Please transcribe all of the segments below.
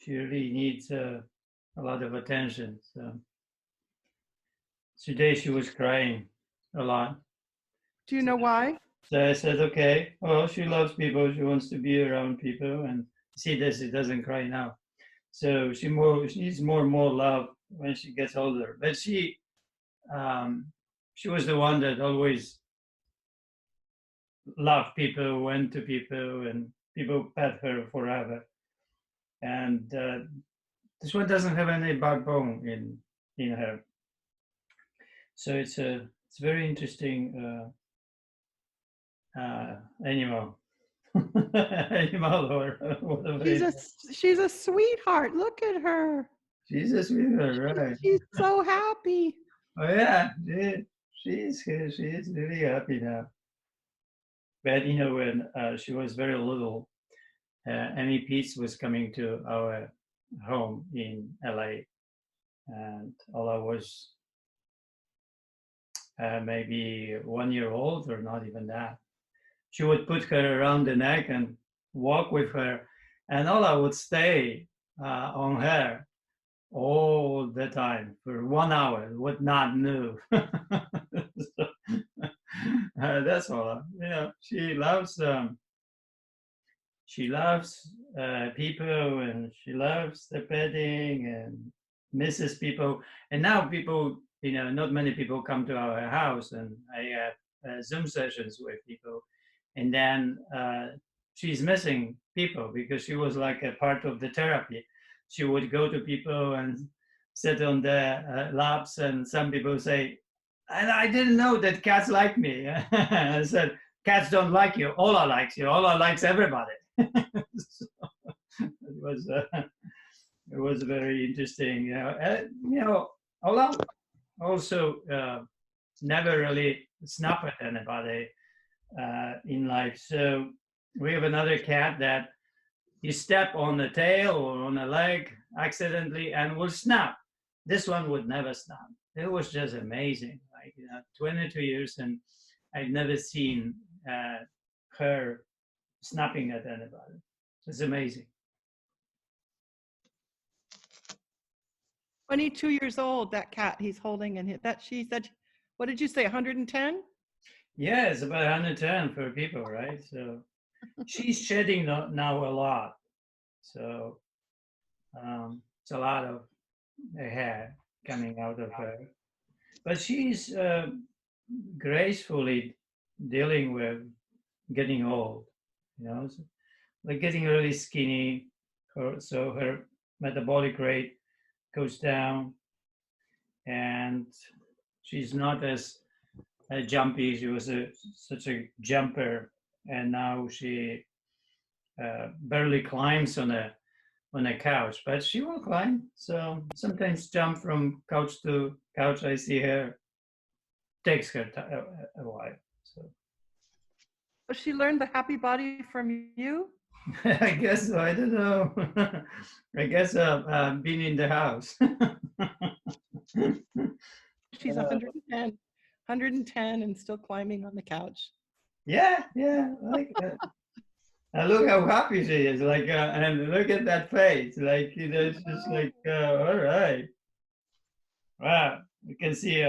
She really needs a lot of attention. So today she was crying a lot. Do you know why? So I said, okay, well, she loves people. She wants to be around people. And see this, she doesn't cry now. So she needs more and more love when she gets older. But um, she was the one that always loved people, went to people, and people pet her forever. And this one doesn't have any backbone in her. So it's very interesting animal. Animal or whatever. She's a sweetheart. Look at her. She's a sweetheart, right? She's so happy. Oh yeah, she's really happy now. But you know, when she was very little, Amy Peace was coming to our home in LA, and Ola was maybe 1 year old or not even that. She would put her around the neck and walk with her, and Ola would stay on her all the time for 1 hour, would not move. So, that's Ola. You know, she loves people, and she loves the petting and misses people. And now people, you know, not many people come to our house, and I have Zoom sessions with people. And then she's missing people because she was like a part of the therapy. She would go to people and sit on their laps, and some people say, and I didn't know that cats like me. I said, cats don't like you. Ola likes you. Ola likes everybody. So it was very interesting. Ola also never really snap at anybody in life. So we have another cat that you step on the tail or on a leg accidentally and will snap. This one would never snap. It was just amazing. Like 22 years, and I've never seen her snapping at anybody. It's amazing. 22 years old, that cat he's holding, and that she said, what did you say, 110? Yeah, it's about 110 for people, right? So she's shedding now a lot. So it's a lot of hair coming out of her. But she's gracefully dealing with getting old, so, like getting really skinny, so her metabolic rate goes down, and she's not as jumpy. She was such a jumper, and now she barely climbs on a couch, but she will climb. So sometimes jump from couch to couch. I see her takes her a while. So Well, she learned the happy body from you. I guess so. I don't know. I guess being in the house. She's 110, 110 and still climbing on the couch. Yeah, yeah, I like that. And look how happy she is. Like, and look at that face. Like, it's just like, all right. Wow, you can see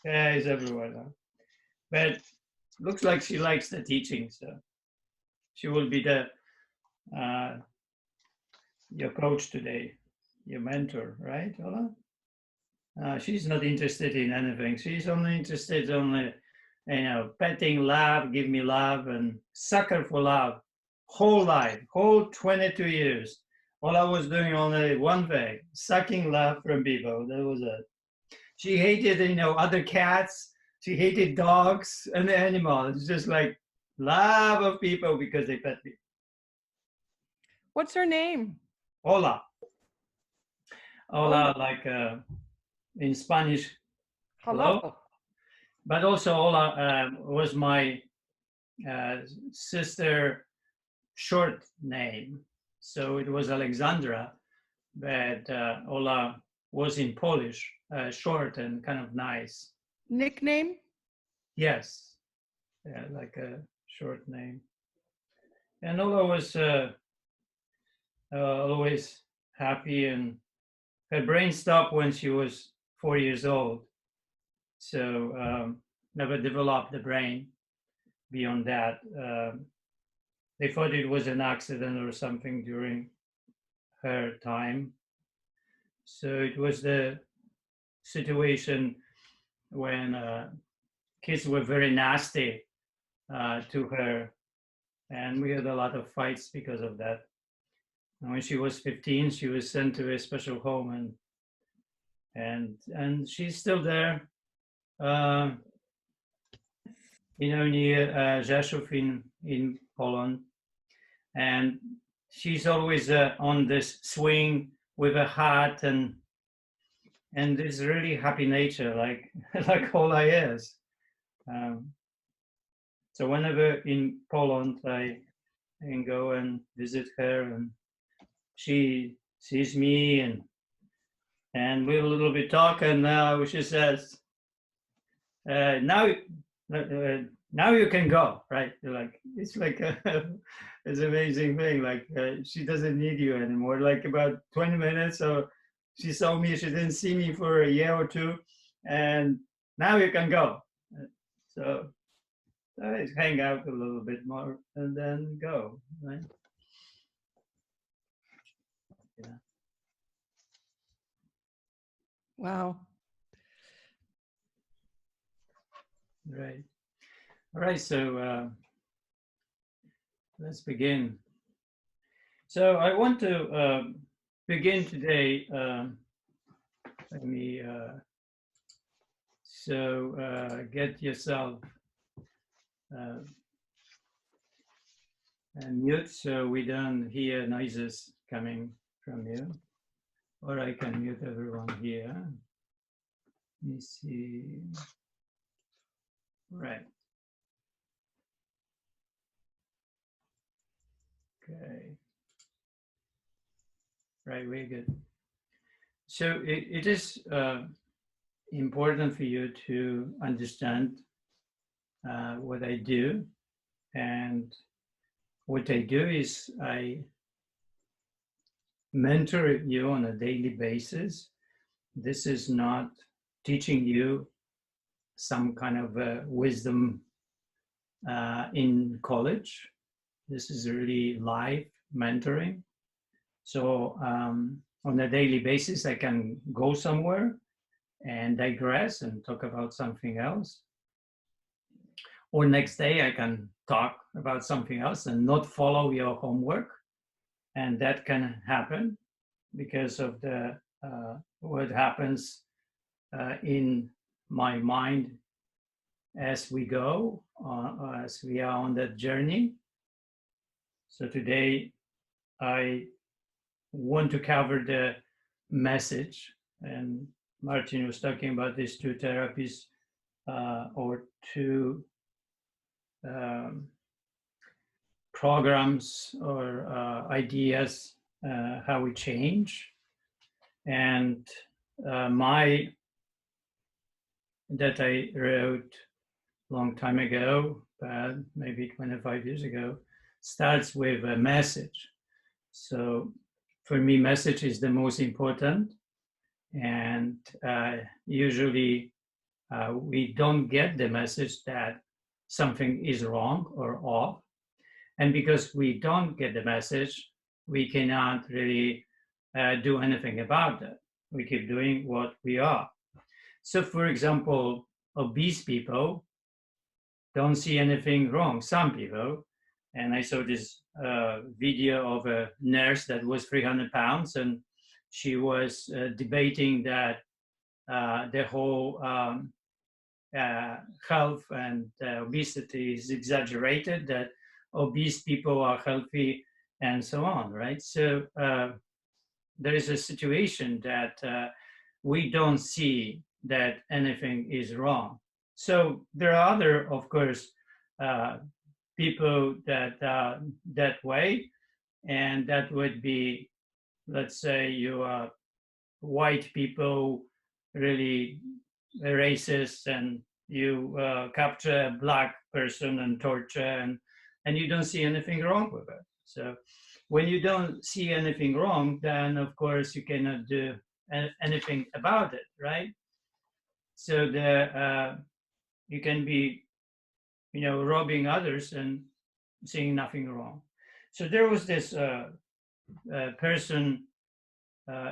eyes everywhere now. But looks like she likes the teaching, so she will be the your coach today, your mentor, right, Ola? She's not interested in anything. She's only interested petting, love, give me love, and sucker for love. Whole life, whole 22 years. All I was doing only one thing, sucking love from people. That was it. She hated, other cats. She hated dogs and animals. It's just like love of people because they pet me. What's her name? Hola. Hola, like in Spanish, hello. Hello. But also Hola was my sister short name. So it was Alexandra, but Ola was in Polish, short and kind of nice. Nickname? Yes, yeah, like a short name. And Ola was always happy, and her brain stopped when she was 4 years old. So never developed the brain beyond that. They thought it was an accident or something during her time. So it was the situation when kids were very nasty to her, and we had a lot of fights because of that. And when she was 15, she was sent to a special home, and she's still there. Near Rzeszów in Poland, and she's always on this swing with a hat and this really happy nature, like like Ola is. So whenever in Poland, I can go and visit her, and she sees me, and we a little bit talk, and now she says, now you can go, right? Like it's like it's an amazing thing. Like she doesn't need you anymore. Like about 20 minutes, so she saw me. She didn't see me for a year or two, and now you can go. So I hang out a little bit more and then go, right? Yeah. Wow. Right. All right. So let's begin. So I want to begin today. Let me get yourself and mute so we don't hear noises coming from you. Or I can mute everyone here. Let me see. Right. Okay. Right, very good. So it is important for you to understand what I do. And what I do is I mentor you on a daily basis. This is not teaching you some kind of wisdom in college. This is really live mentoring. So on a daily basis, I can go somewhere and digress and talk about something else. Or next day, I can talk about something else and not follow your homework. And that can happen because of the what happens in my mind as we go, as we are on that journey. So today, I want to cover the message, and Martin was talking about these two therapies or two programs or ideas, how we change. And that I wrote a long time ago, maybe 25 years ago, starts with a message. So for me, message is the most important. And usually we don't get the message that something is wrong or off. And because we don't get the message, we cannot really do anything about that. We keep doing what we are. So for example, obese people don't see anything wrong. Some people, and I saw this video of a nurse that was 300 pounds, and she was debating that the whole health and obesity is exaggerated, that obese people are healthy and so on, right? So there is a situation that we don't see that anything is wrong. So there are other, of course, people that are that way, and that would be, let's say, you are white people, really racist, and you capture a black person and torture, and you don't see anything wrong with it. So when you don't see anything wrong, then of course you cannot do anything about it, right? So you can be, robbing others and seeing nothing wrong. So there was this person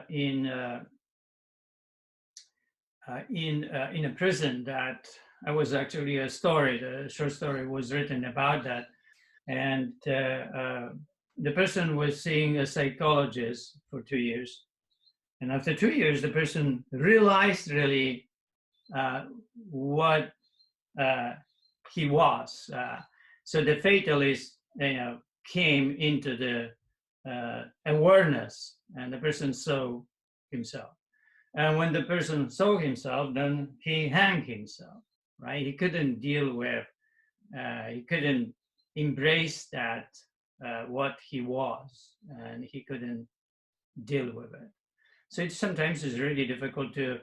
in a prison that I was actually a short story was written about that, and the person was seeing a psychologist for 2 years, and after 2 years, the person realized really what he was. So the fatalist, came into the awareness, and the person saw himself. And when the person saw himself, then he hanged himself, right? He couldn't deal with, he couldn't embrace that, what he was, and he couldn't deal with it. So it sometimes is really difficult to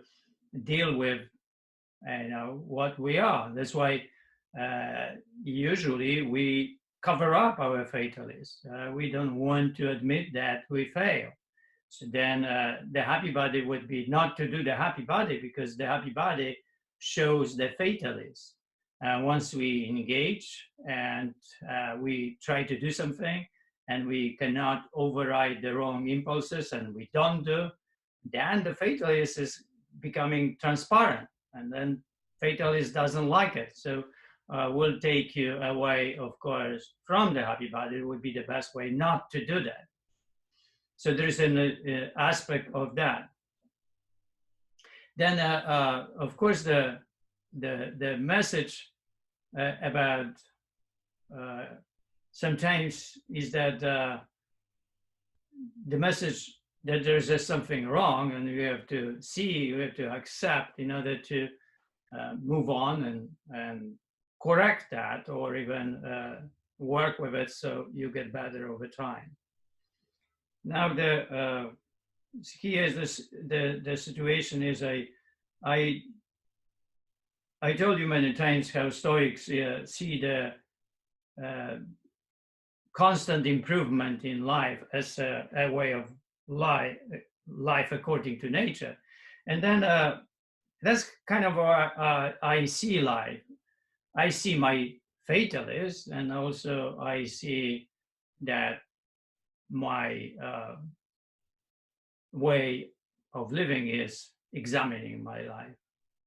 deal with, what we are. That's why usually we cover up our fatalists. We don't want to admit that we fail. So then the happy body would be not to do the happy body, because the happy body shows the fatalist. Once we engage and we try to do something and we cannot override the wrong impulses and we don't do, then the fatalist is becoming transparent, and then fatalist doesn't like it. So will take you away, of course, from the happy body. It would be the best way not to do that. So there's an aspect of that. Then, of course, the message about sometimes is that the message that there's just something wrong, and you have to see, you have to accept in order to move on and correct that, or even work with it so you get better over time. Now the situation is I told you many times how Stoics see the constant improvement in life as a way of life according to nature, and then that's kind of I see life. I see my fatalist, and also I see that my way of living is examining my life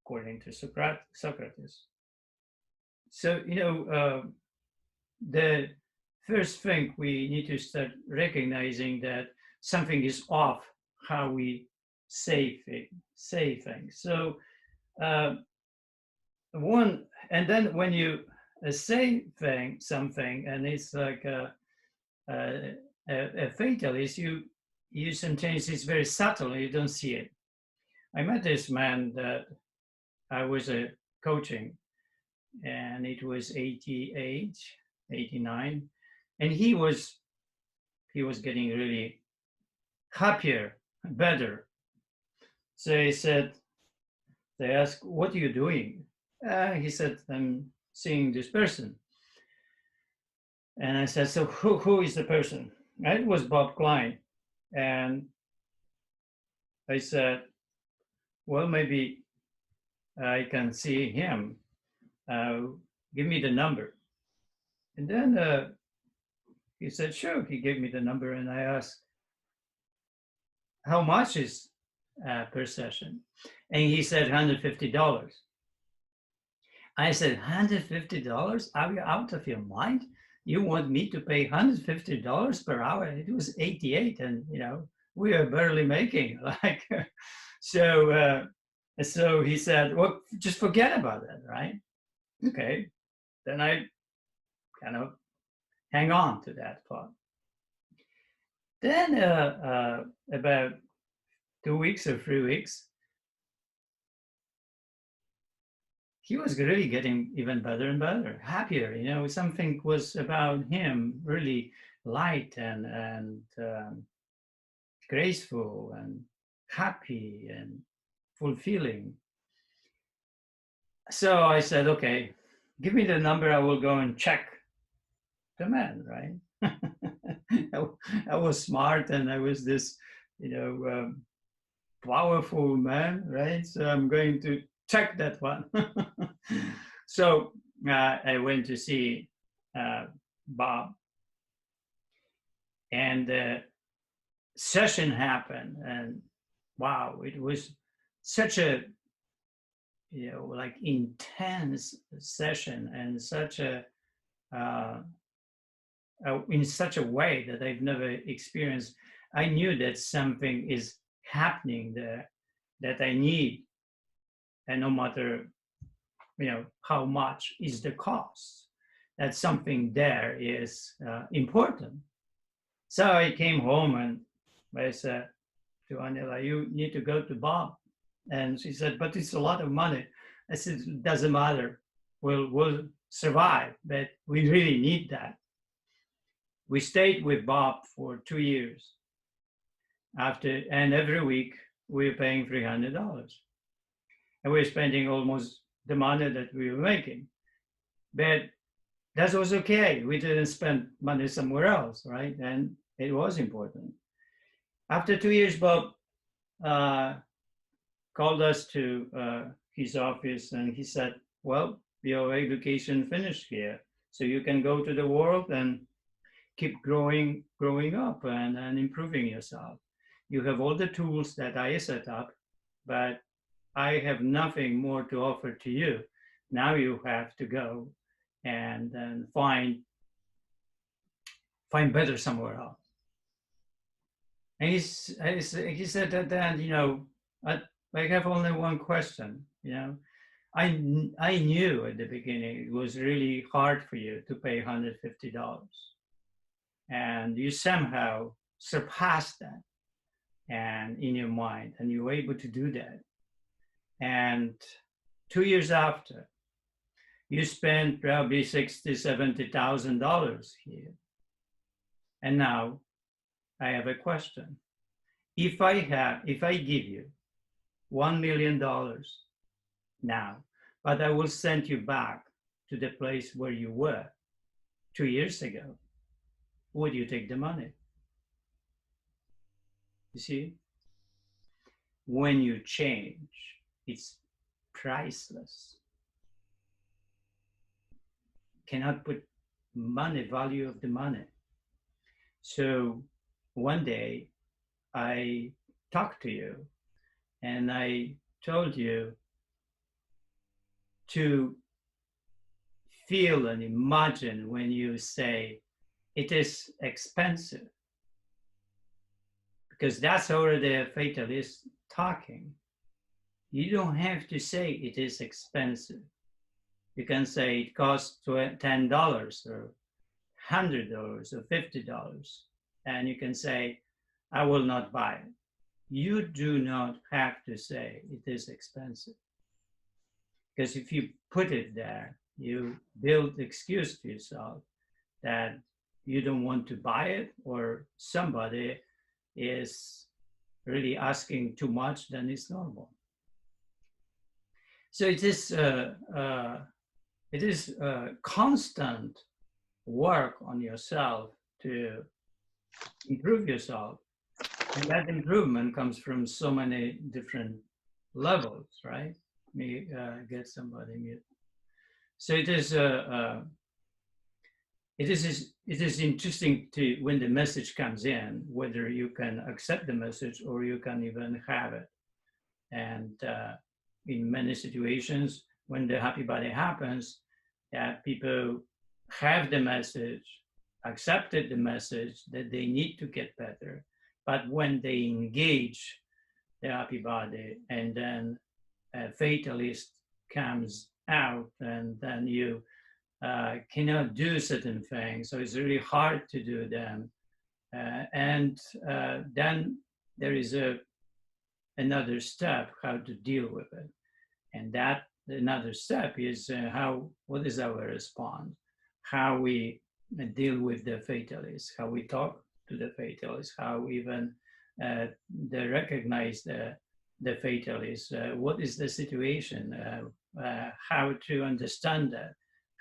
according to Socrates. So, the first thing we need to start recognizing that something is off how we say things. So and then when you say something, and it's like a fatalist, you sometimes it's very subtle, you don't see it. I met this man that I was coaching, and it was 88, 89, and he was getting really happier, better. So they asked, "What are you doing?" He said, "I'm seeing this person." And I said, "So who is the person?" And it was Bob Klein. And I said, "Well, maybe I can see him. Give me the number." And then he said, "Sure." He gave me the number, and I asked, "How much is per session?" And he said, $150. I said, $150? Are you out of your mind? You want me to pay $150 per hour? It was 88, and we are barely making like. So he said, "Well, just forget about it, right?" Okay. Then I kind of hang on to that thought. Then about 2 weeks or 3 weeks, he was really getting even better and better, happier. Something was about him really light and graceful and happy and fulfilling. So I said, "Okay, give me the number. I will go and check the man," right? I was smart and I was this, powerful man, right? So I'm going to check that one. So I went to see Bob, and the session happened, and wow, it was such a like intense session, and such uh, in such a way that I've never experienced. I knew that something is happening there that I need, and no matter how much is the cost, that something there is important. So I came home and I said to Anila, "You need to go to Bob," and she said, "But it's a lot of money." I said, "It doesn't matter. We'll survive, but we really need that." We stayed with Bob for 2 years after, and every week we were paying $300, and we were spending almost the money that we were making. But that was okay. We didn't spend money somewhere else, right? And it was important. After 2 years, Bob called us to his office, and he said, "Well, your education finished here, so you can go to the world and keep growing up and improving yourself. You have all the tools that I set up, but I have nothing more to offer to you. Now you have to go and find better somewhere else." And he said that then, I have only one question. I knew at the beginning it was really hard for you to pay $150, and you somehow surpassed that, and in your mind, and you were able to do that. And 2 years after, you spent probably $60,000-$70,000 here. And now I have a question. If I give you $1 million now, but I will send you back to the place where you were 2 years ago, would you take the money? You see, when you change, it's priceless. Cannot put value of the money. So one day I talked to you and I told you to feel and imagine when you say it is expensive, because that's already a fatalist talking. You don't have to say it is expensive. You can say it costs $10 or $100 or $50, and you can say, "I will not buy it." You do not have to say it is expensive, because if you put it there, you build excuse to yourself that you don't want to buy it, or somebody is really asking too much than is normal. So it is constant work on yourself to improve yourself, and that improvement comes from so many different levels, right? Let me get somebody mute. So it is interesting to, when the message comes in, whether you can accept the message or you can even have it. And in many situations, when the happy body happens, people have the message, accepted the message that they need to get better. But when they engage the happy body, and then a fatalist comes out, and then you cannot do certain things, so it's really hard to do them. And then there is another step, how to deal with it. And that another step is what is our response? How we deal with the fatalists, how we talk to the fatalists, how even they recognize the fatalists, what is the situation, how to understand that,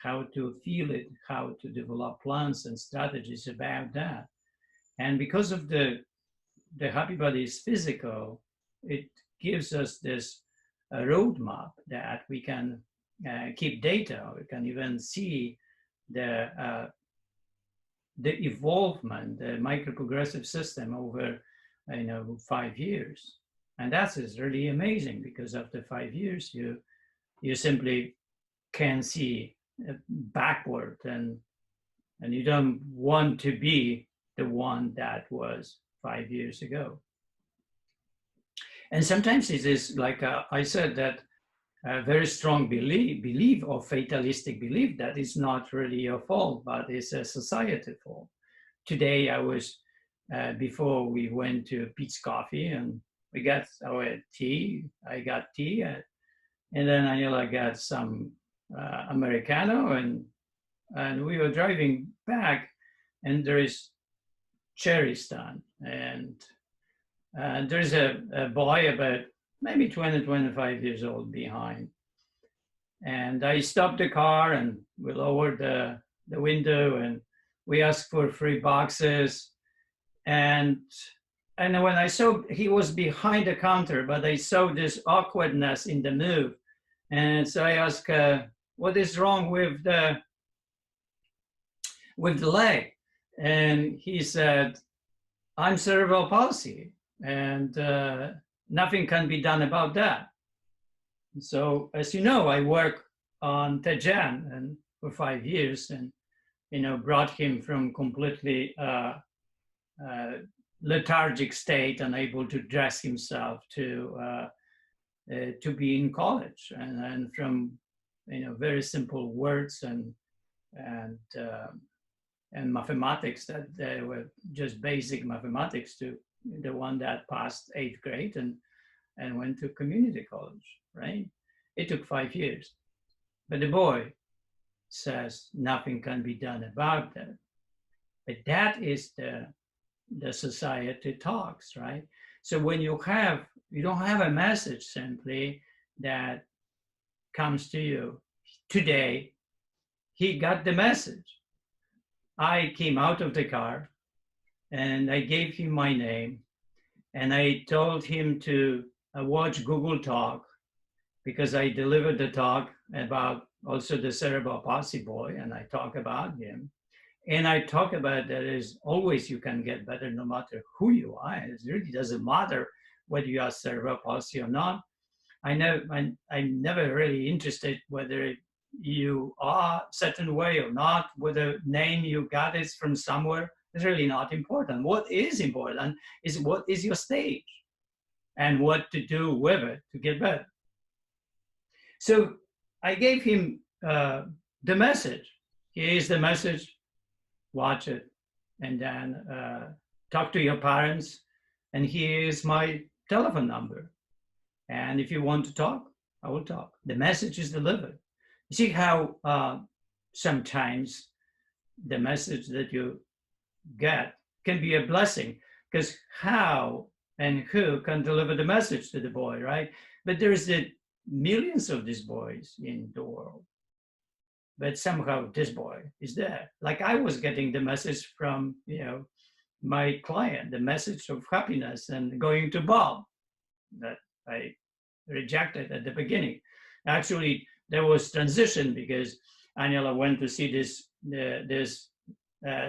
how to feel it, how to develop plans and strategies about that. And because of the Happy Body is physical, it gives us this roadmap that we can keep data. We can even see the evolvement, the microprogressive system over 5 years. And that is really amazing, because after 5 years, you simply can see backward, and you don't want to be the one that was 5 years ago. And sometimes it is like I said, that a very strong belief or fatalistic belief that is not really your fault, but it's a society fault. Today I was, before we went to Pete's Coffee and we got our tea, I got tea, and then Aniela got some Americano, and we were driving back, and there is cherry stand, and there's a boy about maybe 20, 25 years old behind. And I stopped the car and we lowered the window and we asked for 3 boxes. And when I saw he was behind the counter, but I saw this awkwardness in the move. And so I asked, what is wrong with the leg? And he said, I'm cerebral palsy, and nothing can be done about that. So, as you know, I work on Tejan and for 5 years, and brought him from completely lethargic state, unable to dress himself, to be in college, and from very simple words and mathematics that they were just basic mathematics, to the one that passed 8th grade and went to community college, right? It took 5 years. But the boy says nothing can be done about that. But that is the society talks, right? So when you don't have a message simply that comes to you. Today, he got the message. I came out of the car and I gave him my name, and I told him to watch Google Talk, because I delivered the talk about also the cerebral palsy boy, and I talk about him. And I talk about that is always you can get better no matter who you are. It really doesn't matter whether you are cerebral palsy or not. I'm never really interested whether you are a certain way or not, whether name you got is from somewhere. It's really not important. What is important is what is your stage and what to do with it to get better. So I gave him the message. Here's the message, watch it, and then talk to your parents, and here's my telephone number. And if you want to talk, I will talk. The message is delivered. You see how sometimes the message that you get can be a blessing, because how and who can deliver the message to the boy, right? But there's the millions of these boys in the world. But somehow this boy is there. Like I was getting the message from, my client, the message of happiness and going to Bob that I rejected at the beginning. Actually, there was transition because Aniela went to see this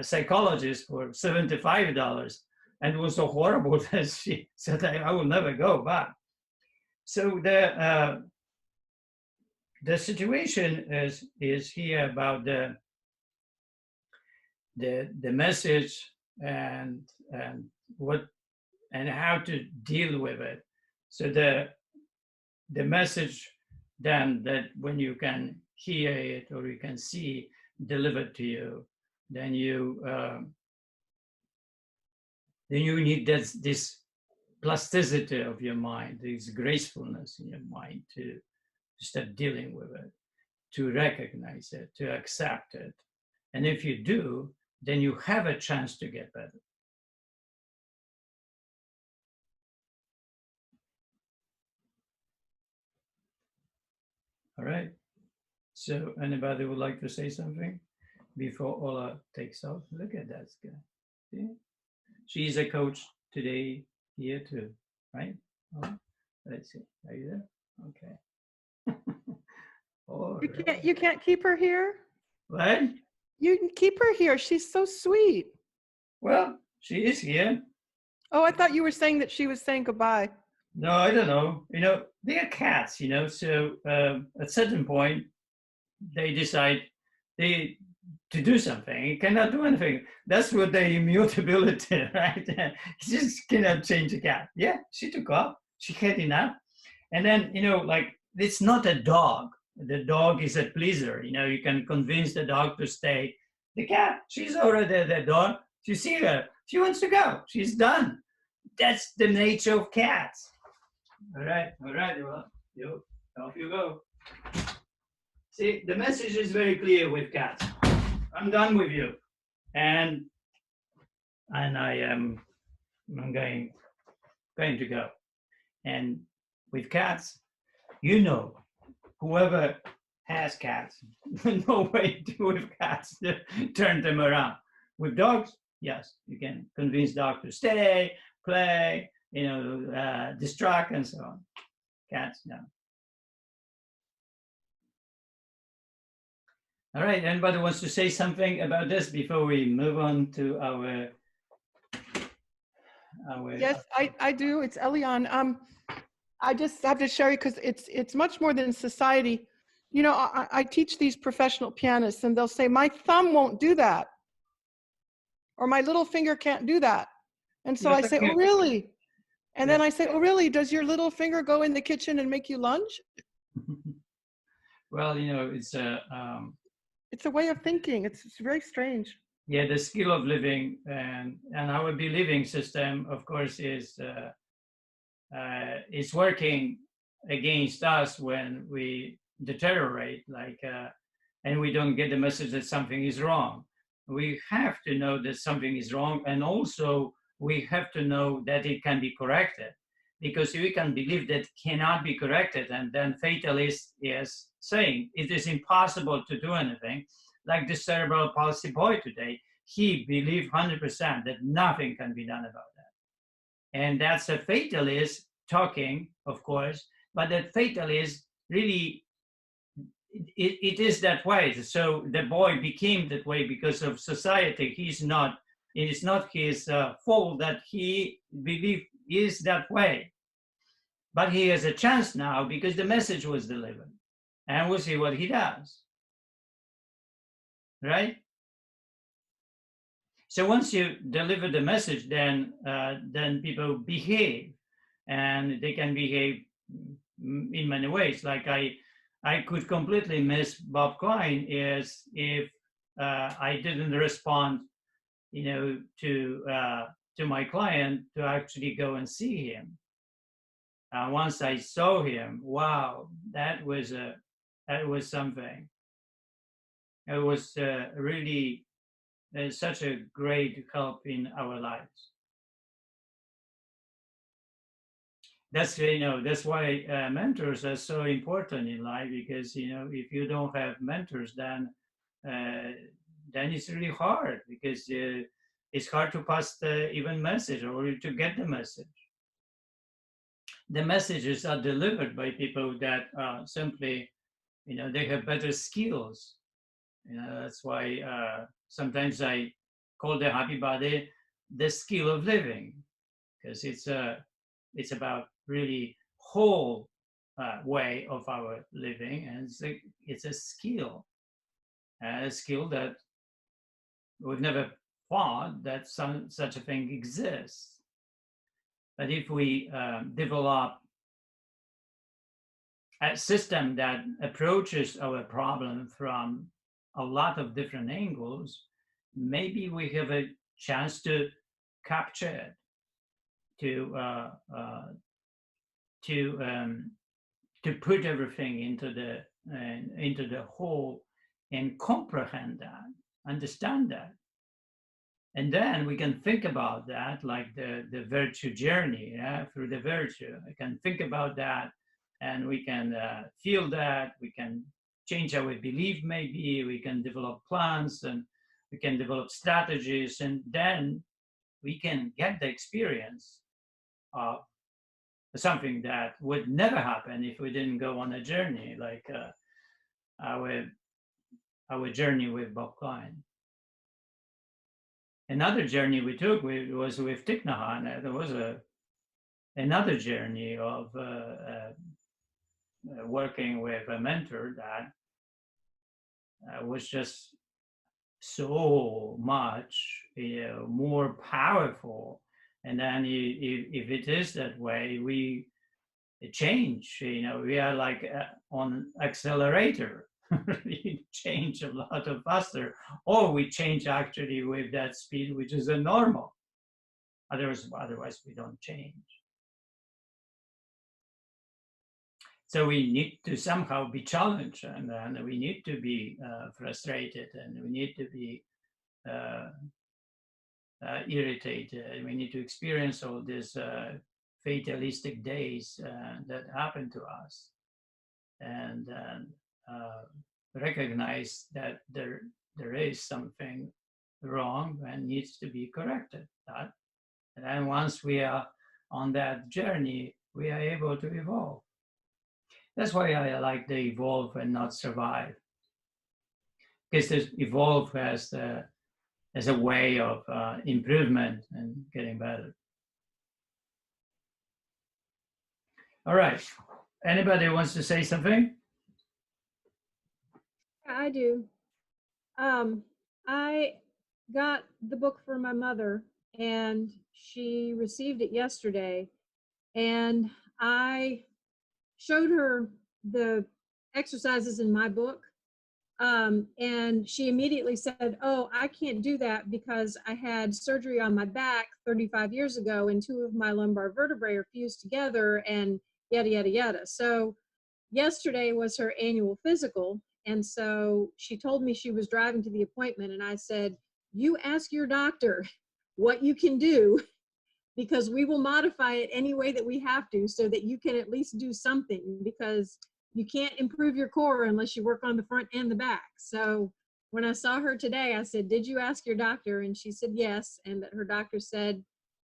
psychologist for $75, and it was so horrible that she said, I will never go back. So the situation is here about the message and what and how to deal with it. So the message then, that when you can hear it or you can see delivered to you, then you need this plasticity of your mind, this gracefulness in your mind to start dealing with it, to recognize it, to accept it. And if you do, then you have a chance to get better. All right. So anybody would like to say something before Ola takes off? Look at that guy. See? she's a coach today here too, right? Oh, let's see. Are you there? Okay. All right. You can't keep her here? What? You can keep her here. She's so sweet. Well, she is here. Oh, I thought you were saying that she was saying goodbye. No, I don't know. They are cats, so at certain point, they decide they to do something. You cannot do anything. That's what the immutability, right? You just cannot change a cat. Yeah, she took off. She had enough. And then, like, it's not a dog. The dog is a pleaser. You can convince the dog to stay. The cat, she's already the dog. You see her. She wants to go. She's done. That's the nature of cats. All right. Well, off you go. See, the message is very clear with cats. I'm done with you, and I'm going to go. And with cats, whoever has cats, no way to with cats to turn them around. With dogs, yes, you can convince dogs to stay, play, distract, and so on. Cats, no. All right, anybody wants to say something about this before we move on to our Yes, I do. It's Eliane. I just have to share you because it's much more than society. I teach these professional pianists and they'll say, my thumb won't do that. Or my little finger can't do that. And so I say, oh, really? And then I say, oh, really? Does your little finger go in the kitchen and make you lunge? Well, it's a way of thinking. It's very strange. Yeah, the skill of living and our believing system, of course, is working against us when we deteriorate, and we don't get the message that something is wrong. We have to know that something is wrong, and also we have to know that it can be corrected. Because we can believe that cannot be corrected, and then fatalist is saying it is impossible to do anything. Like the cerebral palsy boy today, he believed 100% that nothing can be done about that. And that's a fatalist talking, of course, but that fatalist really, it is that way. So the boy became that way because of society. It is not his fault that he believed is that way. But he has a chance now because the message was delivered. And we'll see what he does. Right? So once you deliver the message, then people behave, and they can behave in many ways. Like I could completely miss Bob Klein is if I didn't respond, to my client to actually go and see him. Once I saw him, wow, that was something. It was really such a great help in our lives. That's why mentors are so important in life, because if you don't have mentors, then it's really hard, because it's hard to pass the even message or to get the message. The messages are delivered by people that simply, they have better skills. That's why sometimes I call the happy body the skill of living, because it's about really whole way of our living, and it's a skill that we've never thought that such a thing exists. But if we develop a system that approaches our problem from a lot of different angles, maybe we have a chance to capture it, to put everything into the whole and comprehend that, understand that. And then we can think about that like the virtue journey, through the virtue. I can think about that, and we can feel that, we can change our belief maybe, we can develop plans, and we can develop strategies, and then we can get the experience of something that would never happen if we didn't go on a journey like our journey with Bob Klein. Another journey we took was with Thich Nhat Hanh. There was another journey of working with a mentor that was just so much more powerful. And then if it is that way, we change. We are like on accelerator. We change a lot faster, or we change actually with that speed, which is a normal. Otherwise we don't change. So we need to somehow be challenged, and then we need to be frustrated, and we need to be irritated. We need to experience all these fatalistic days that happen to us, and recognize that there is something wrong and needs to be corrected. And then once we are on that journey, we are able to evolve. That's why I like the evolve and not survive, because this evolve as a way of improvement and getting better. All right. Anybody wants to say something? I do. I got the book for my mother, and she received it yesterday, and I showed her the exercises in my book, and she immediately said, "Oh, I can't do that because I had surgery on my back 35 years ago, and 2 of my lumbar vertebrae are fused together, and yada, yada, yada." So yesterday was her annual physical, and so she told me she was driving to the appointment, and I said, "You ask your doctor what you can do, because we will modify it any way that we have to so that you can at least do something, because you can't improve your core unless you work on the front and the back." So when I saw her today, I said, "Did you ask your doctor?" And she said yes, and that her doctor said,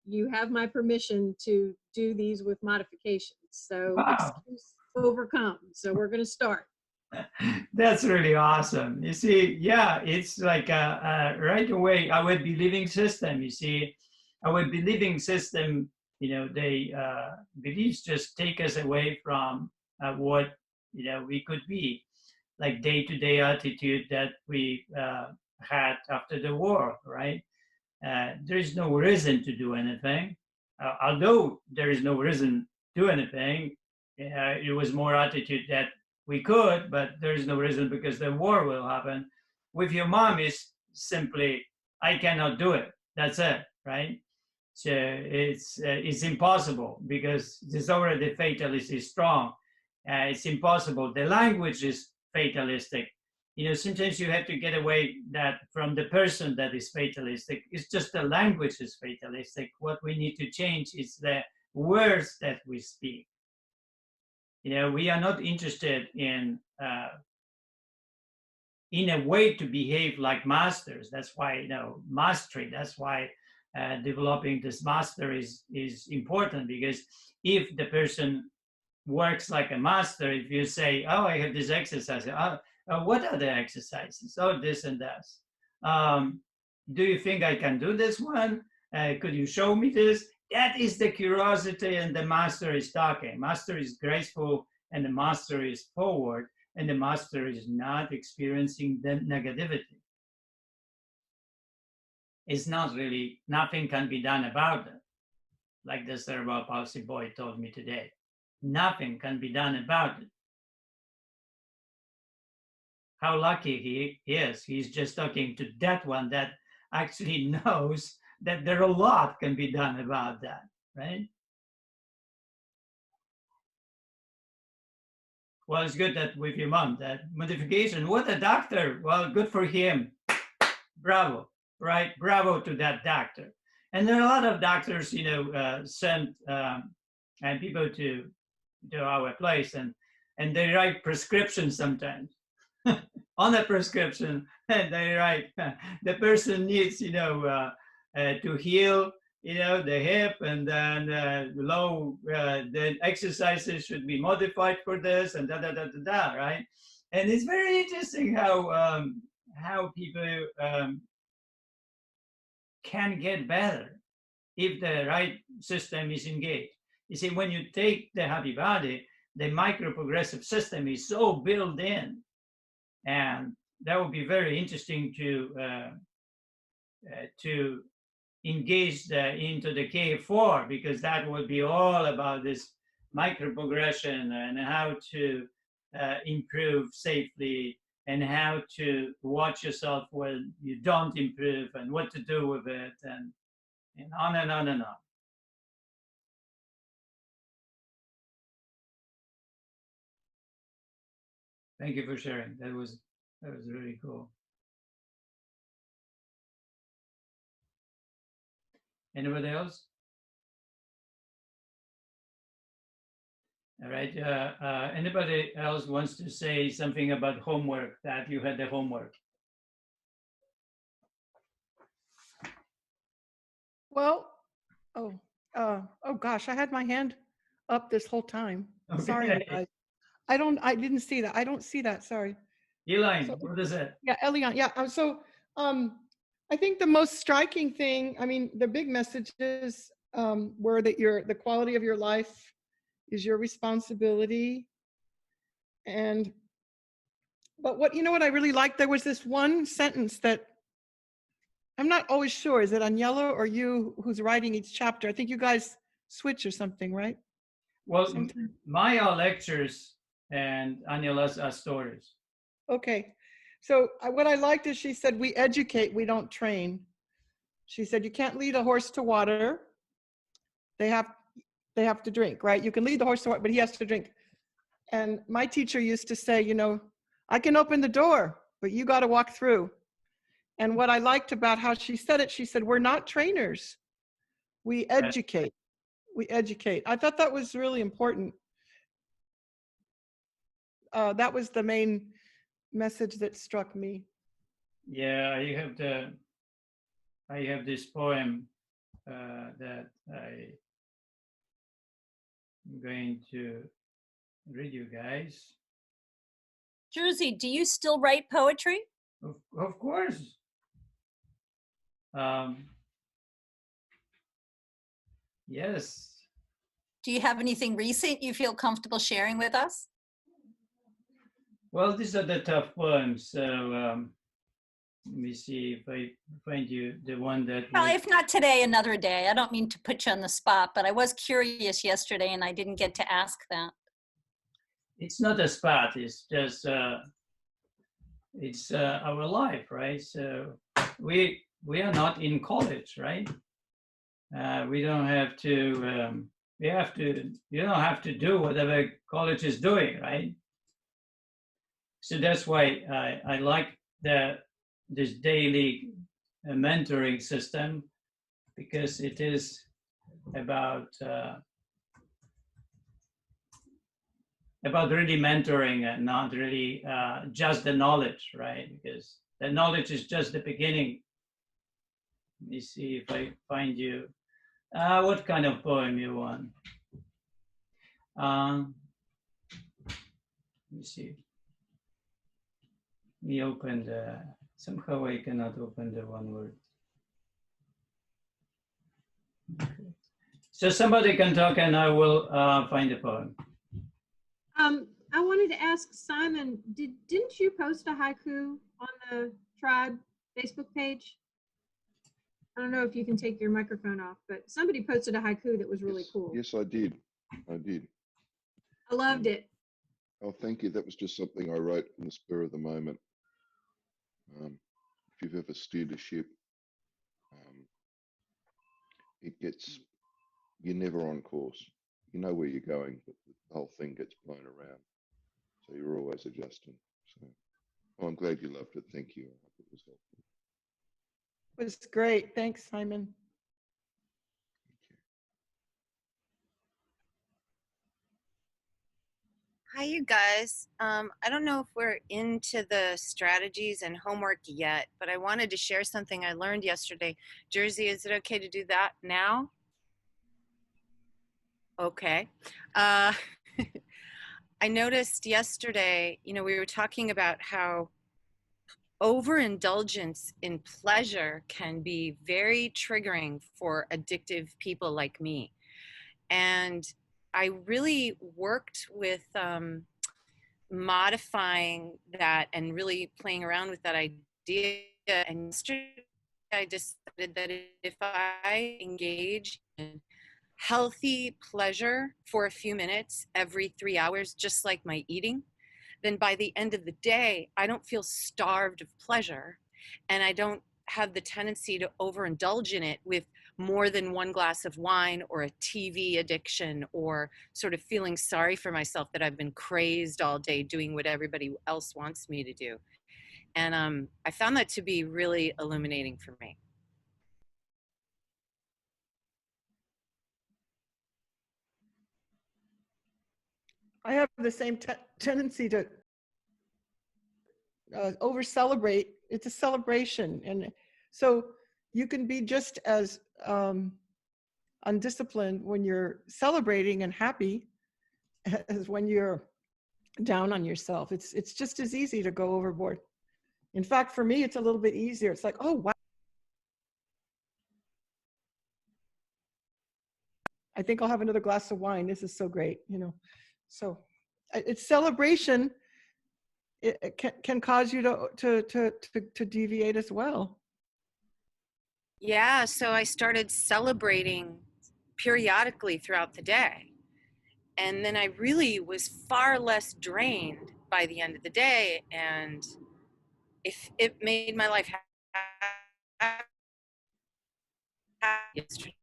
"You have my permission to do these with modifications." So Wow. excuse overcome. So we're going to start. That's really awesome. You see, yeah, it's like right away our believing system. You see, our believing system, they beliefs just take us away from what we could be, like day-to-day attitude that we had after the war, right? There is no reason to do anything, although there is no reason to do anything. It was more attitude that we could, but there is no reason because the war will happen. With your mom is simply, I cannot do it. That's it, right? So it's impossible because this already fatalist is strong. It's impossible. The language is fatalistic. Sometimes you have to get away that from the person that is fatalistic. It's just the language is fatalistic. What we need to change is the words that we speak. We are not interested in a way to behave like masters. That's why, mastery. That's why developing this master is important, because if the person works like a master, if you say, "Oh, I have this exercise," what are the exercises? Oh, this and that. Do you think I can do this one? Could you show me this? That is the curiosity, and the master is talking. Master is graceful, and the master is forward, and the master is not experiencing the negativity. It's not really, nothing can be done about it. Like the cerebral palsy boy told me today. Nothing can be done about it. How lucky he is. He's just talking to that one that actually knows that there a lot can be done about that, right? Well, it's good that with your mom, that modification, what a doctor. Well, good for him. Bravo, right? Bravo to that doctor. And there are a lot of doctors, send and people to our place, and they write prescriptions sometimes. On a prescription, and they write the person needs, to heal you know, the hip, and then low, the exercises should be modified for this, and da da da da da, right? And it's very interesting how people can get better if the right system is engaged. You see, when you take the Happy Body, the micro-progressive system is so built in, and that would be very interesting to engage into the K4, because that would be all about this micro-progression and how to improve safely, and how to watch yourself when you don't improve, and what to do with it, and on and on and on. Thank you for sharing. That was really cool. Anybody else? All right. Anybody else wants to say something about homework, that you had the homework? Well, oh gosh, I had my hand up this whole time. Sorry, you Okay. guys. I didn't see that. I don't see that. Sorry. Elaine, So- what is it? Yeah, Elian. Yeah. I think the most striking thing, I mean, the big messages were that the quality of your life is your responsibility. But what I really liked, there was this one sentence that I'm not always sure. Is it Aniela or you who's writing each chapter? I think you guys switch or something, right? Well, Sometimes. my are lectures and Aniela's are stories. Okay. So what I liked is she said, we educate, we don't train. She said, you can't lead a horse to water. They have to drink, right? You can lead the horse to water, but he has to drink. And my teacher used to say, I can open the door, but you got to walk through. And what I liked about how she said it, she said, we're not trainers. We educate. We educate. I thought that was really important. That was the main message that struck me. Yeah, I have this poem that I'm going to read you guys. Jerzy, do you still write poetry? Of course. Yes. Do you have anything recent you feel comfortable sharing with us? Well, these are the tough poems. So let me see if I find you the one that. Well, if not today, another day. I don't mean to put you on the spot, but I was curious yesterday and I didn't get to ask that. It's not a spot. It's just it's our life, right? So we are not in college, right? We don't have to. You don't have to do whatever college is doing, right? So that's why I like this daily mentoring system, because it is about really mentoring and not really just the knowledge, right? Because the knowledge is just the beginning. Let me see if I find you. What kind of poem you want? Let me see. Let me open the, somehow I cannot open the one word. Okay. So somebody can talk and I will find the poem. I wanted to ask Simon, didn't you post a haiku on the Tribe Facebook page? I don't know if you can take your microphone off, but somebody posted a haiku that was really cool. Yes, I did. I loved it. Oh, thank you. That was just something I wrote in the spur of the moment. If you've ever steered a ship, you're never on course. You know where you're going, but the whole thing gets blown around. So you're always adjusting. So I'm glad you loved it. Thank you. I hope it was helpful. It was great. Thanks, Simon. Hi, you guys. I don't know if we're into the strategies and homework yet, but I wanted to share something I learned yesterday. Jersey, is it okay to do that now? Okay. Uh, I noticed yesterday, we were talking about how overindulgence in pleasure can be very triggering for addictive people like me. And I really worked with modifying that and really playing around with that idea. And yesterday I decided that if I engage in healthy pleasure for a few minutes every 3 hours, just like my eating, then by the end of the day, I don't feel starved of pleasure, and I don't have the tendency to overindulge in it with more than one glass of wine or a TV addiction or sort of feeling sorry for myself that I've been crazed all day doing what everybody else wants me to do. And I found that to be really illuminating for me. I have the same tendency to over celebrate. It's a celebration. And so you can be just as undisciplined when you're celebrating and happy as when you're down on yourself. It's just as easy to go overboard. In fact, for me, it's a little bit easier. It's like, oh, wow. I think I'll have another glass of wine. This is so great, So it's celebration. It can cause you to deviate as well. Yeah, so I started celebrating periodically throughout the day. And then I really was far less drained by the end of the day. And if it made my life happy yesterday.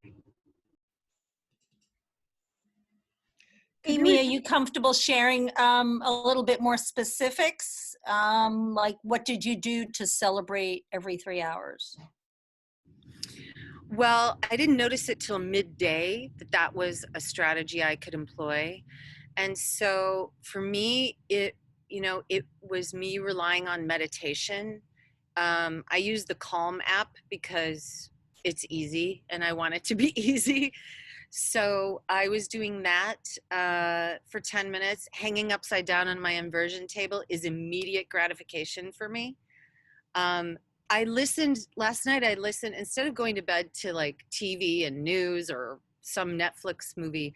Amy, are you comfortable sharing a little bit more specifics? Like what did you do to celebrate every 3 hours? Well, I didn't notice it till midday that was a strategy I could employ. And so for me, it was me relying on meditation. I use the Calm app because it's easy and I want it to be easy. So I was doing that for 10 minutes. Hanging upside down on my inversion table is immediate gratification for me. I listened last night. Instead of going to bed to like TV and news or some Netflix movie,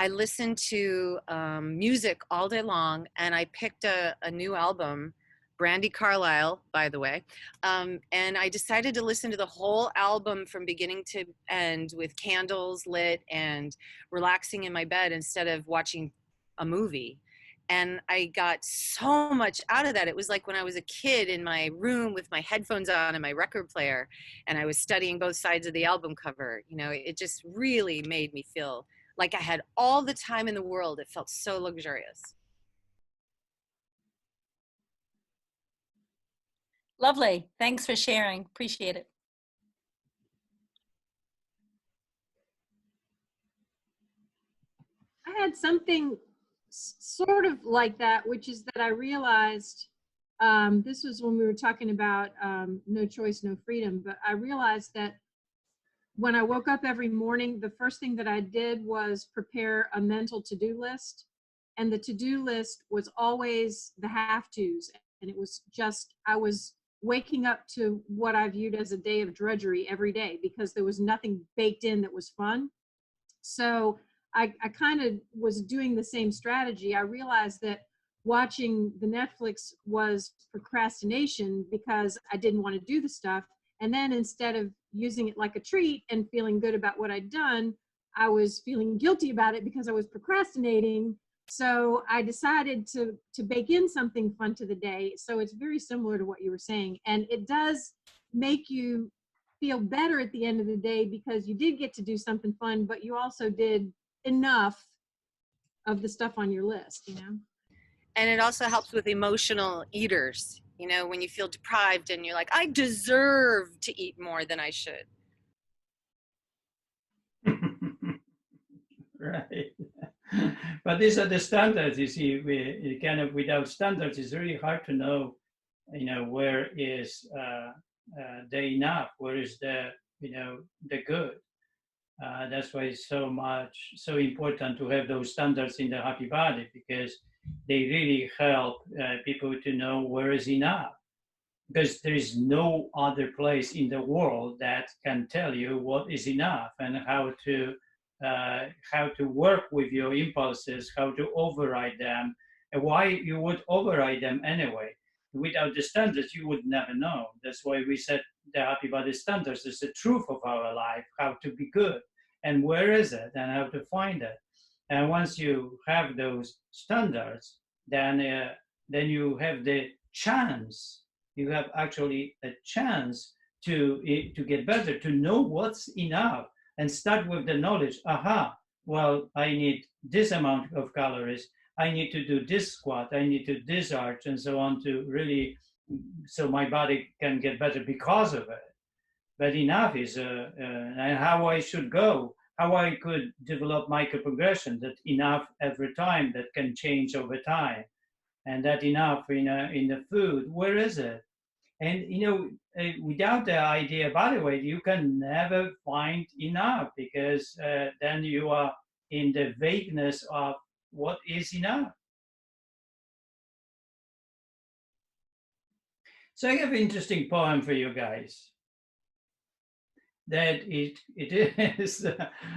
I listened to music all day long, and I picked a new album, Brandi Carlile, by the way, and I decided to listen to the whole album from beginning to end with candles lit and relaxing in my bed instead of watching a movie. And I got so much out of that. It was like when I was a kid in my room with my headphones on and my record player, and I was studying both sides of the album cover. It just really made me feel like I had all the time in the world. It felt so luxurious. Lovely. Thanks for sharing. Appreciate it. I had something sort of like that, which is that I realized, this was when we were talking about no choice, no freedom, but I realized that when I woke up every morning, the first thing that I did was prepare a mental to-do list. And the to-do list was always the have-tos. And it was just, I was waking up to what I viewed as a day of drudgery every day because there was nothing baked in that was fun. So I kind of was doing the same strategy. I realized that watching the Netflix was procrastination because I didn't want to do the stuff. And then instead of using it like a treat and feeling good about what I'd done, I was feeling guilty about it because I was procrastinating. So I decided to bake in something fun to the day. So it's very similar to what you were saying. And it does make you feel better at the end of the day because you did get to do something fun, but you also did enough of the stuff on your list, And it also helps with emotional eaters, when you feel deprived and you're like, I deserve to eat more than I should. Right. But these are the standards. You see, we kind of without standards, it's really hard to know, where is the enough, where is the, the good. That's why it's so important to have those standards in the Happy Body, because they really help people to know where is enough. Because there is no other place in the world that can tell you what is enough and how to work with your impulses, how to override them, and why you would override them anyway. Without the standards, you would never know. That's why we set the Happy Body standards as the truth of our life, how to be good, and where is it, and how to find it. And once you have those standards, then you have the chance. You have actually a chance to get better, to know what's enough, and start with the knowledge. Aha, well, I need this amount of calories. I need to do this squat. I need to do this arch, and so on, to really, so my body can get better because of it. But enough is and how I should go, how I could develop microprogression, that enough every time, that can change over time, and that enough in the food. Where is it? And without the idea body weight, you can never find enough, because then you are in the vagueness of what is enough. So I have an interesting poem for you guys. That it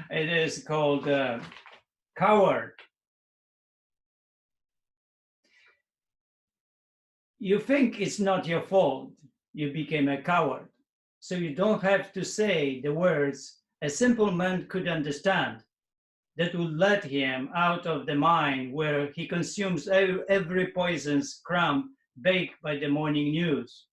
is called Coward. You think it's not your fault you became a coward, so you don't have to say the words a simple man could understand, that would let him out of the mind where he consumes every poisonous crumb baked by the morning news.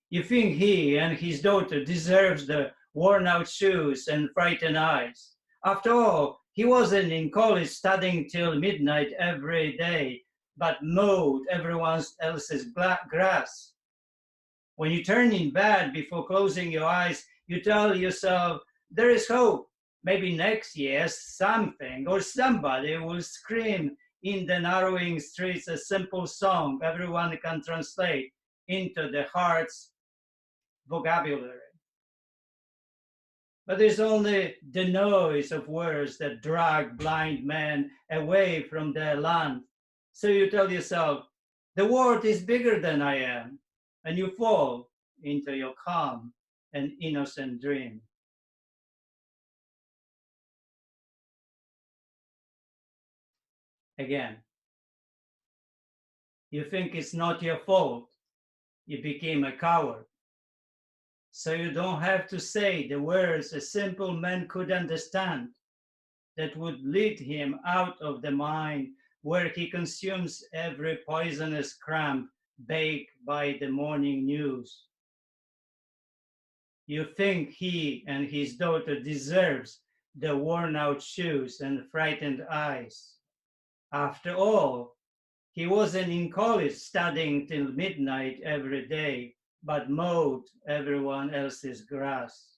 You think he and his daughter deserves the worn-out shoes and frightened eyes. After all, he wasn't in college studying till midnight every day, but mowed everyone else's grass. When you turn in bed before closing your eyes, you tell yourself, there is hope. Maybe next year something or somebody will scream in the narrowing streets a simple song everyone can translate into the heart's vocabulary. But there's only the noise of words that drag blind men away from their land. So you tell yourself, the world is bigger than I am, and you fall into your calm and innocent dream. Again, you think it's not your fault you became a coward, so you don't have to say the words a simple man could understand, that would lead him out of the mind where he consumes every poisonous crumb baked by the morning news. You think he and his daughter deserves the worn-out shoes and frightened eyes. After all, he wasn't in college studying till midnight every day, but mowed everyone else's grass.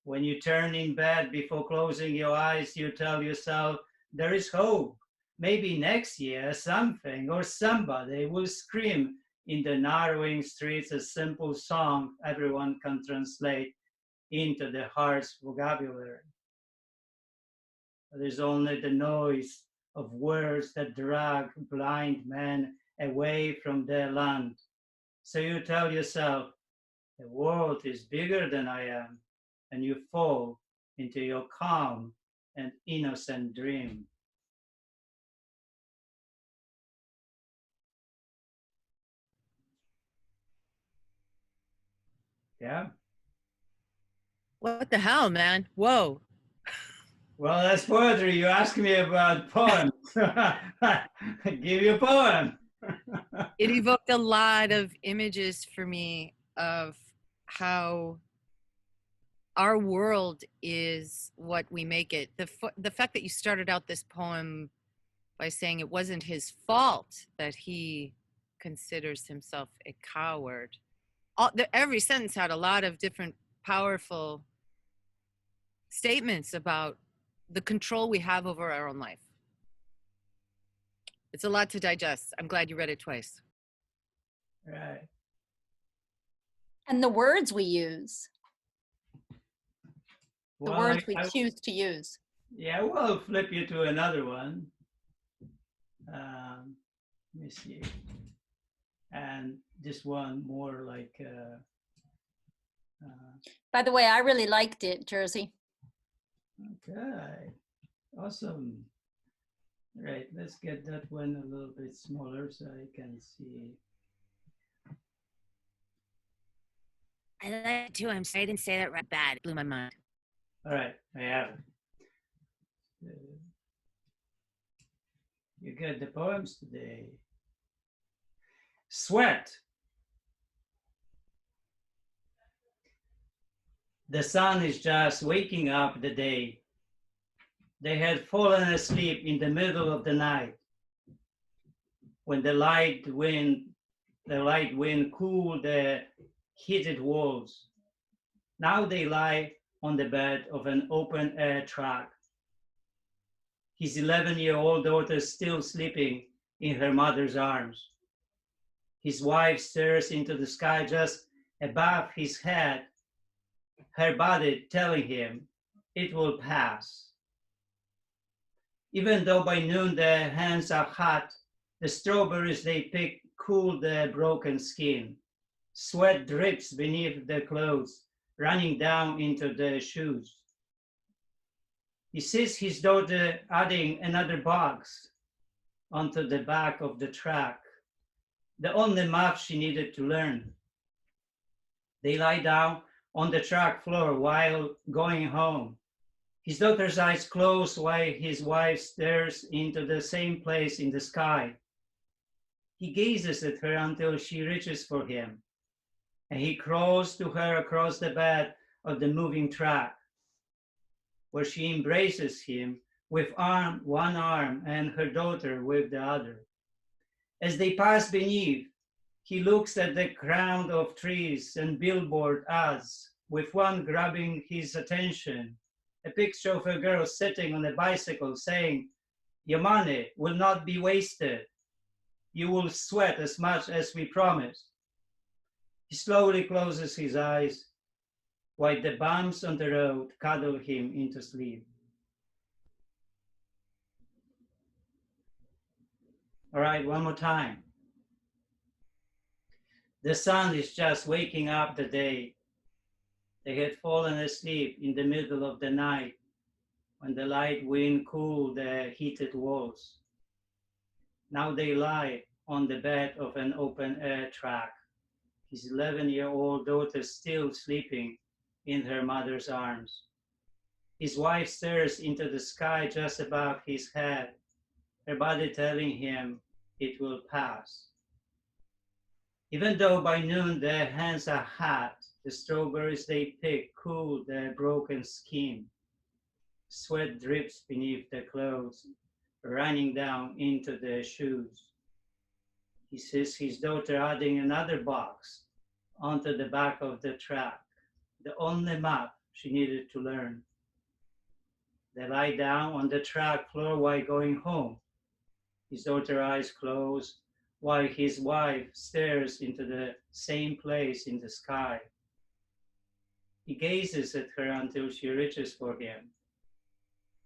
When you turn in bed before closing your eyes, you tell yourself, there is hope. Maybe next year something or somebody will scream in the narrowing streets a simple song everyone can translate into the heart's vocabulary. There's only the noise of words that drag blind men away from their land. So you tell yourself, the world is bigger than I am, and you fall into your calm and innocent dream. Yeah. What the hell, man? Whoa. Well, that's poetry. You ask me about poems. I give you a poem. It evoked a lot of images for me of how our world is what we make it. The fact that you started out this poem by saying it wasn't his fault that he considers himself a coward. Every sentence had a lot of different powerful statements about the control we have over our own life. It's a lot to digest. I'm glad you read it twice. Right. And the words we use, the Well, words we choose to use. yeah, we'll flip you to another one. Let me see. And this one more like, By the way, I really liked it, Jersey. okay, awesome. Right, let's get that one a little bit smaller so I can see. I like it too. I'm sorry I didn't say that right bad. It blew my mind. All right, I have it. You get the poems today. Sweat. The sun is just waking up the day. They had fallen asleep in the middle of the night when the light wind cooled the heated walls. Now they lie on the bed of an open air truck. His 11-year-old daughter still sleeping in her mother's arms. His wife stares into the sky just above his head, her body telling him it will pass. Even though by noon their hands are hot, the strawberries they pick cool their broken skin. Sweat drips beneath their clothes, running down into their shoes. He sees his daughter adding another box onto the back of the truck, the only math she needed to learn. They lie down on the truck floor while going home. His daughter's eyes close while his wife stares into the same place in the sky. He gazes at her until she reaches for him, and he crawls to her across the bed of the moving truck, where she embraces him with one arm and her daughter with the other. As they pass beneath, he looks at the crowd of trees and billboard ads, with one grabbing his attention, a picture of a girl sitting on a bicycle saying, "Your money will not be wasted. You will sweat as much as we promised." He slowly closes his eyes while the bumps on the road cuddle him into sleep. All right, one more time. The sun is just waking up the day. They had fallen asleep in the middle of the night when the light wind cooled the heated walls. Now they lie on the bed of an open air truck, his 11-year-old daughter still sleeping in her mother's arms. His wife stares into the sky just above his head, her body telling him it will pass. Even though by noon their hands are hot, the strawberries they pick cool their broken skin. Sweat drips beneath their clothes, running down into their shoes. He sees his daughter adding another box onto the back of the truck, the only map she needed to learn. They lie down on the truck floor while going home. His daughter's eyes closed while his wife stares into the same place in the sky. He gazes at her until she reaches for him,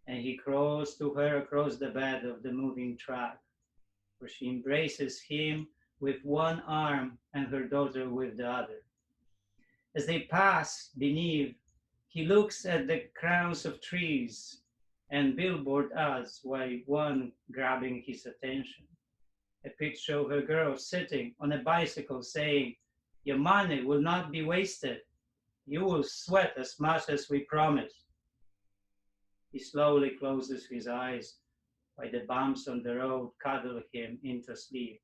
and he crawls to her across the bed of the moving truck, where she embraces him with one arm and her daughter with the other. As they pass beneath, he looks at the crowns of trees and billboard ads while one grabbing his attention. A picture of a girl sitting on a bicycle saying, "Your money will not be wasted. You will sweat as much as we promised." He slowly closes his eyes while the bumps on the road cuddle him into sleep.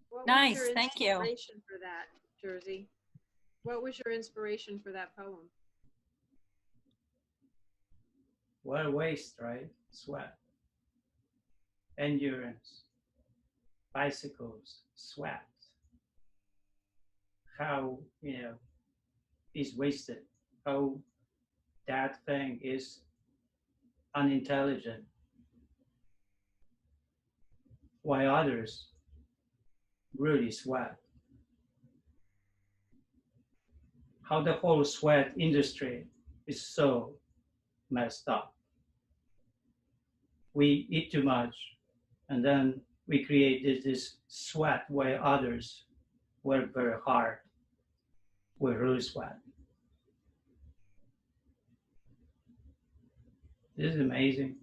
What was Nice, your thank you. inspiration for that, Jersey? What was your inspiration for that poem? Well, waste, right? Sweat. Endurance. Bicycles, sweat. How, is wasted. How that thing is unintelligent. While others really sweat. How the whole sweat industry is so messed up. We eat too much, and then we create this sweat while others work very hard. We really sweat. This is amazing.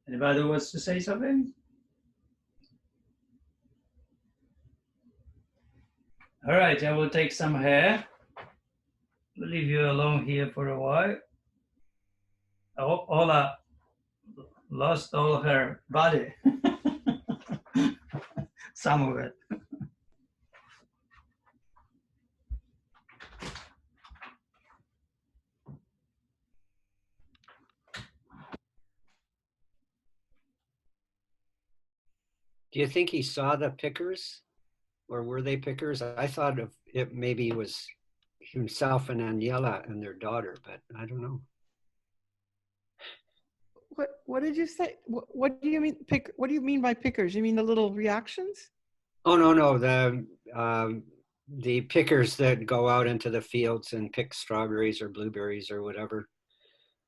Anybody wants to say something? All right, I will take some hair. Leave you alone here for a while. Oh, Ola lost all her body. Some of it. Do you think he saw the pickers, or were they pickers? I thought of it maybe was himself and Aniela and their daughter, but I don't know. What did you say? What do you mean pick? What do you mean by pickers? You mean the little reactions? Oh no, the pickers that go out into the fields and pick strawberries or blueberries or whatever.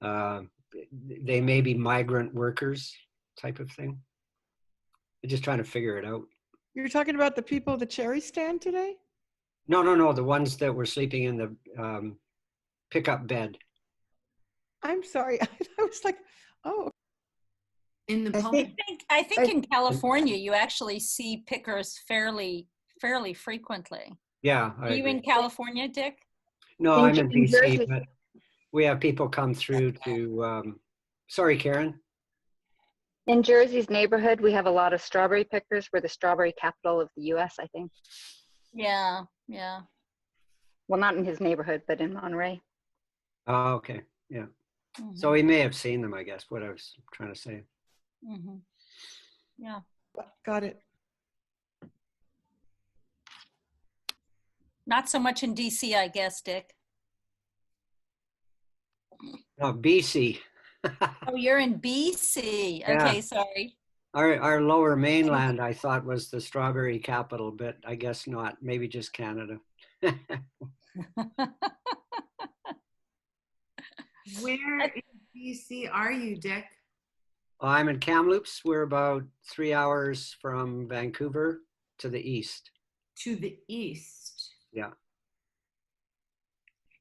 They may be migrant workers type of thing. I'm just trying to figure it out. You're talking about the people at the cherry stand today? No, the ones that were sleeping in the pickup bed. I'm sorry. I was like, oh, In the I pumpkin. think I think in California, you actually see pickers fairly frequently. Yeah. Are you in California, Dick? No, In I'm in New DC, Jersey. but we have people come through to, sorry, Karen. in Jersey's neighborhood, we have a lot of strawberry pickers. We're the strawberry capital of the US, I think. Yeah, yeah. Well, not in his neighborhood, but in Monterey. Oh, okay. Yeah. Mhm, So he may have seen them, I guess, what I was trying to say. mhm. Yeah. got it. Not so much in DC, I guess, Dick. Oh, BC. Oh, you're in BC. Yeah. Okay, sorry. Our lower mainland, I thought, was the strawberry capital, but I guess not. Maybe just Canada. Where in BC are you, Dick? I'm in Kamloops. We're about 3 hours from Vancouver to the east. To the east. Yeah.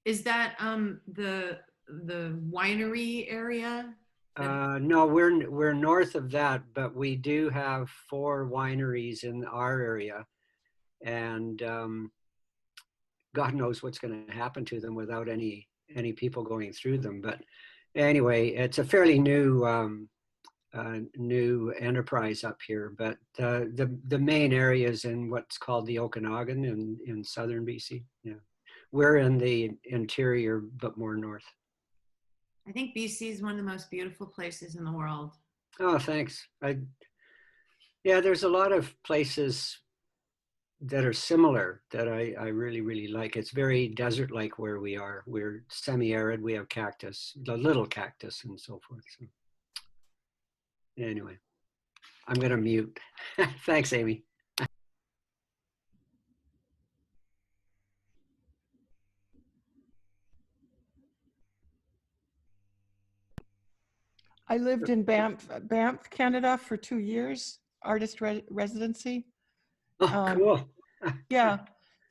Is that the winery area? No, we're north of that, but we do have 4 wineries in our area, and God knows what's going to happen to them without any people going through them. But anyway, it's a fairly new enterprise up here. But the main area is in what's called the Okanagan in southern BC. Yeah, we're in the interior, but more north. I think BC is one of the most beautiful places in the world. Oh, thanks. Yeah, there's a lot of places that are similar that I really, really like. It's very desert-like where we are. We're semi-arid. We have cactus, the little cactus and so forth. So anyway, I'm going to mute. Thanks, Amy. I lived in Banff, Canada for 2 years, artist residency. Oh, cool. Yeah,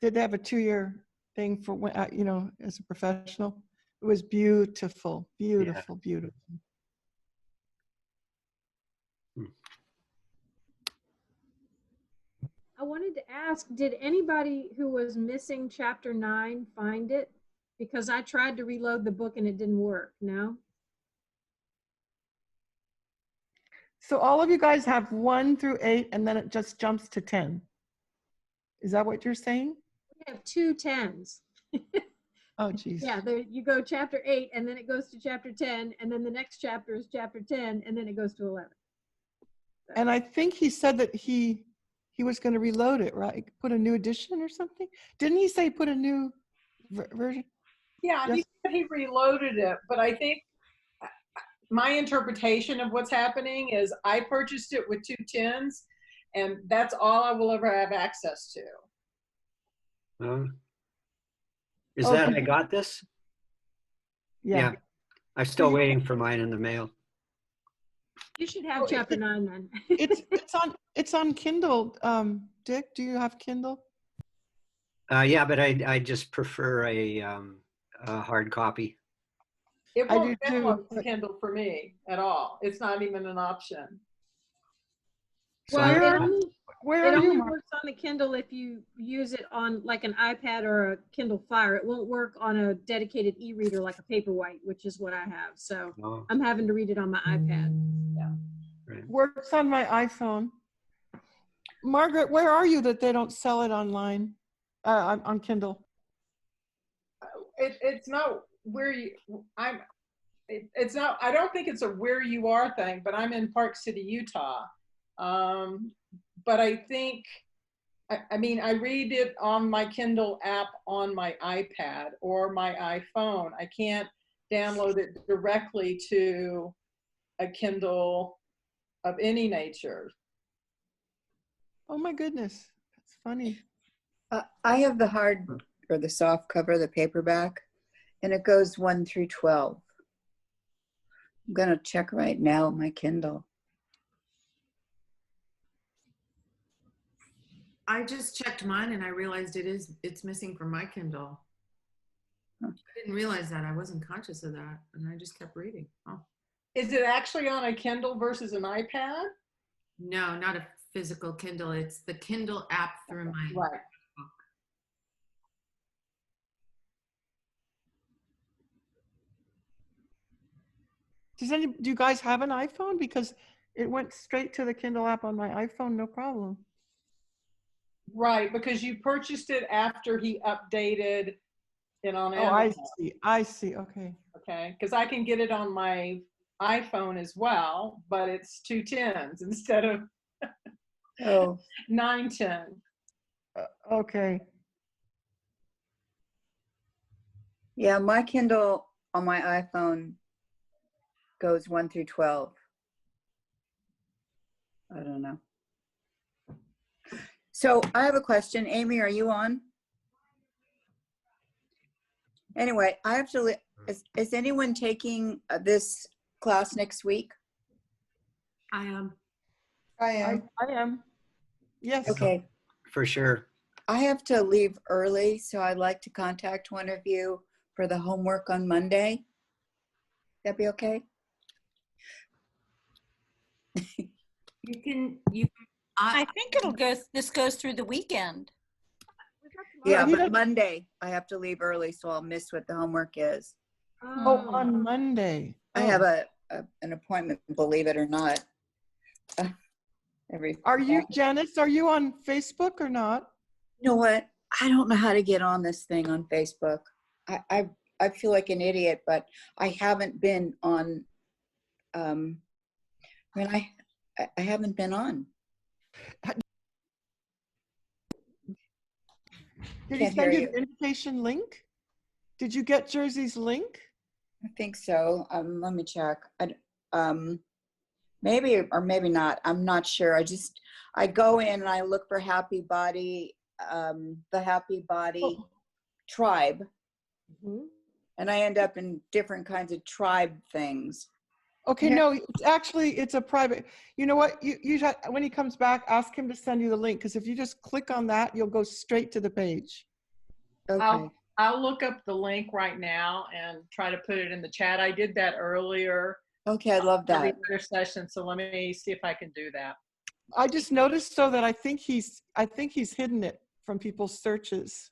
did have a 2-year thing for when, as a professional. It was beautiful, beautiful, beautiful. I wanted to ask, did anybody who was missing chapter 9 find it? Because I tried to reload the book and it didn't work. No? So all of you guys have 1 through 8, and then it just jumps to 10. Is that what you're saying? We have 2 10s. Oh, geez. Yeah, there you go, chapter 8, and then it goes to chapter 10, and then the next chapter is chapter 10, and then it goes to 11. And I think he said that he was going to reload it, right? Put a new edition or something. Didn't he say put a new version? Yeah, he Yes. said he reloaded it, but I think my interpretation of what's happening is I purchased it with 2 10s, and that's all I will ever have access to. Is Oh, that he- I got this? Yeah. I'm still waiting for mine in the mail. You should have Oh, chapter 9 then. It's on Kindle. Dick, do you have Kindle? Yeah, but I just prefer a hard copy. It I won't do too, download to but- Kindle for me at all. It's not even an option. So Well, Where it only, Where it are you, only Mark? works on the Kindle if you use it on like an iPad or a Kindle Fire. It won't work on a dedicated e-reader like a Paperwhite, which is what I have. So oh, I'm having to read it on my iPad. right. Works on my iPhone. Margaret, where are you that they don't sell it online, on Kindle? It's not where you, it's not, I don't think it's a where you are thing, but I'm in Park City, Utah. But I think, I mean, I read it on my Kindle app on my iPad or my iPhone. I can't download it directly to a Kindle of any nature. Oh my goodness, that's funny. I have the hard or the soft cover, the paperback, and it goes 1 through 12. I'm gonna check right now my Kindle. I just checked mine and I realized it's missing from my Kindle. Huh. I didn't realize that. I wasn't conscious of that. And I just kept reading. Oh, Is it actually on a Kindle versus an iPad? no, not a physical Kindle. It's the Kindle app through my Right. book. Do you guys have an iPhone? Because it went straight to the Kindle app on my iPhone, no problem. Right, because you purchased it after he updated it on Oh, I Amazon. see, I see, okay. Okay, because I can get it on my iPhone as well, but it's 2 10s instead of Oh, 9 10. Okay, yeah, my Kindle on my iPhone goes 1 through 12. I don't know. So I have a question. Amy, are you on? Anyway, I have to, is anyone taking this class next week? I am. I am, yes. Okay, For sure. I have to leave early, so I'd like to contact one of you for the homework on Monday. That be okay? I think this goes through the weekend. Yeah, he but doesn't- Monday, I have to leave early, so I'll miss what the homework is. Oh, on Monday. I have an appointment, believe it or not. Are you, Janice, are you on Facebook or not? You know what? I don't know how to get on this thing on Facebook. I feel like an idiot, but I haven't been on. I haven't been on. Did he Can't send hear you the invitation link? Did you get Jersey's link? I think so. Let me check. Maybe or maybe not. I'm not sure. I go in and I look for Happy Body, the Happy Body tribe, and I end up in different kinds of tribe things. Okay, Yeah. no, it's a private. You know what? When he comes back, ask him to send you the link, because if you just click on that, you'll go straight to the page. Okay. I'll look up the link right now and try to put it in the chat. I did that earlier. Okay, I love for the that. other session, so let me see if I can do that. I just noticed so that I think he's hidden it from people's searches.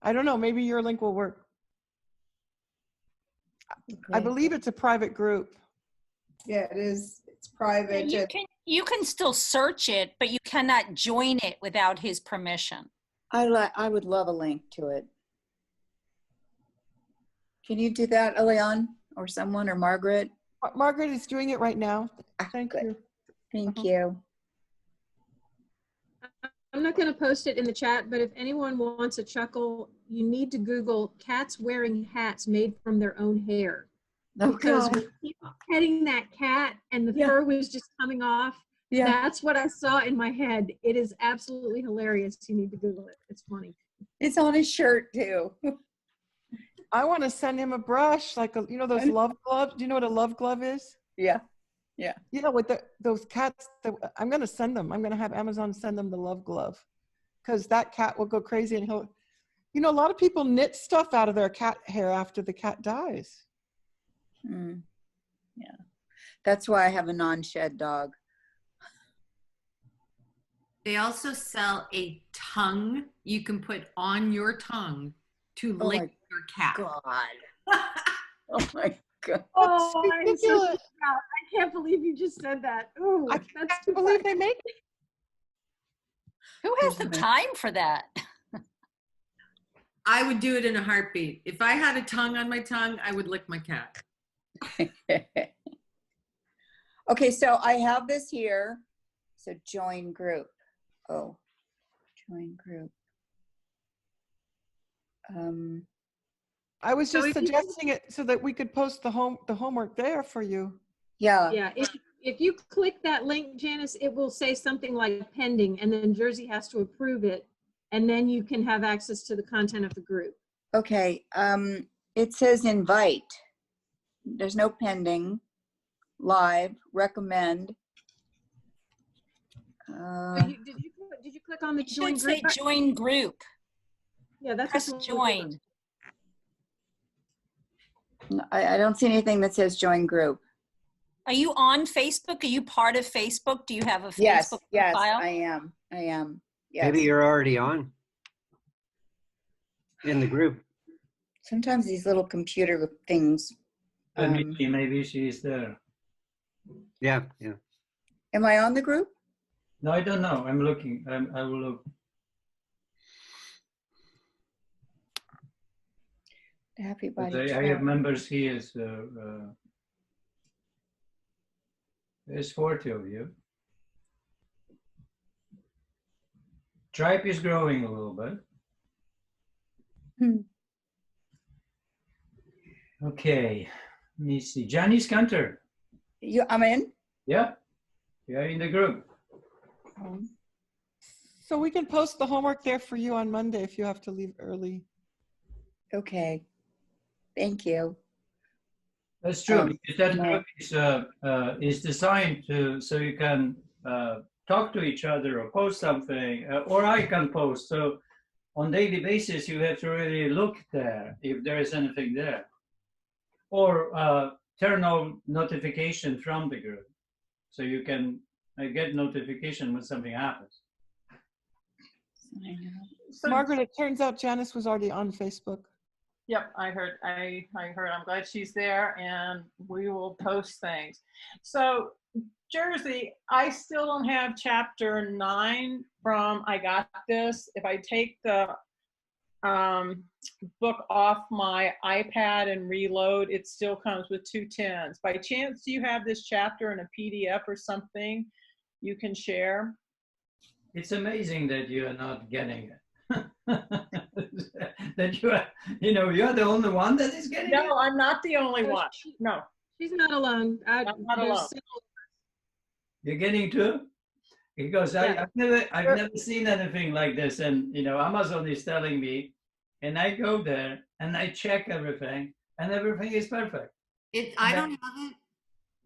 I don't know, maybe your link will work. I Okay. believe it's a private group. Yeah, it is. It's private. You You can still search it, but you cannot join it without his permission. I would love a link to it. Can you do that, Eliane, or someone, or Margaret? Margaret is doing it right now. Thank Good. you. Thank you. I'm not going to post it in the chat, but if anyone wants a chuckle, you need to Google cats wearing hats made from their own hair. Oh, Because God. when he was petting that cat and the Yeah. fur was just coming off, Yeah. that's what I saw in my head. It is absolutely hilarious. You need to Google it. It's funny. It's on his shirt too. I want to send him a brush, like you know those love gloves. Do you know what a love glove is? Yeah. Yeah. You know, with those cats. I'm going to send them. I'm going to have Amazon send them the love glove, because that cat will go crazy and he'll. You know, a lot of people knit stuff out of their cat hair after the cat dies. Mm. Yeah. That's why I have a non-shed dog. They also sell a tongue you can put on your tongue to Oh lick my your cat. God. Oh my God. Oh, That's I'm so ridiculous. proud. I can't believe you just said that. Ooh, I that's can't too believe funny. they make it. Who has the time for that? I would do it in a heartbeat. If I had a tongue on my tongue, I would lick my cat. Okay, so I have this here. So join group. Oh, join group. I was So just if you- suggesting it so that we could post the homework there for you. Yeah. Yeah, if you click that link, Janice, it will say something like pending, and then Jersey has to approve it, and then you can have access to the content of the group. Okay. It says invite. There's no pending. Live. Recommend. So did you click on the It join should say group? join group. Yeah, that's Press what we're doing. join. I don't see anything that says join group. Are you on Facebook? Are you part of Facebook? Do you have a Yes. Facebook Yes, profile? I am. I am. Yes. Maybe you're already on in the group. Sometimes these little computer things. Maybe she's there. Yeah, yeah. Am I on the group? No, I don't know. I'm looking. I will look. Happy But Body I have Tribe. members here, so there's 40 of you. Tribe is growing a little bit. Okay, let me see. Janice Cantor. I'm in? Yeah, you're in the group. So we can post the homework there for you on Monday if you have to leave early. Okay. Thank you. That's true, because that group is designed so you can talk to each other or post something, or I can post. So on daily basis, you have to really look there if there is anything there, or turn on notification from the group, so you can get notification when something happens. So- Margaret, it turns out Janice was already on Facebook. Yep, I heard. I heard. I'm glad she's there, and we will post things. So, Jersey, I still don't have chapter 9 from I Got This. If I take the book off my iPad and reload, it still comes with 2 10s. By chance, do you have this chapter in a PDF or something you can share? It's amazing that you are not getting it. That you're the only one that is getting it. No, I'm not the only one. No, She's not alone. I'm not there's alone. You're getting two? Because Yeah. I've never seen anything like this. And Amazon is telling me, and I go there and I check everything, and everything is perfect. I don't have it.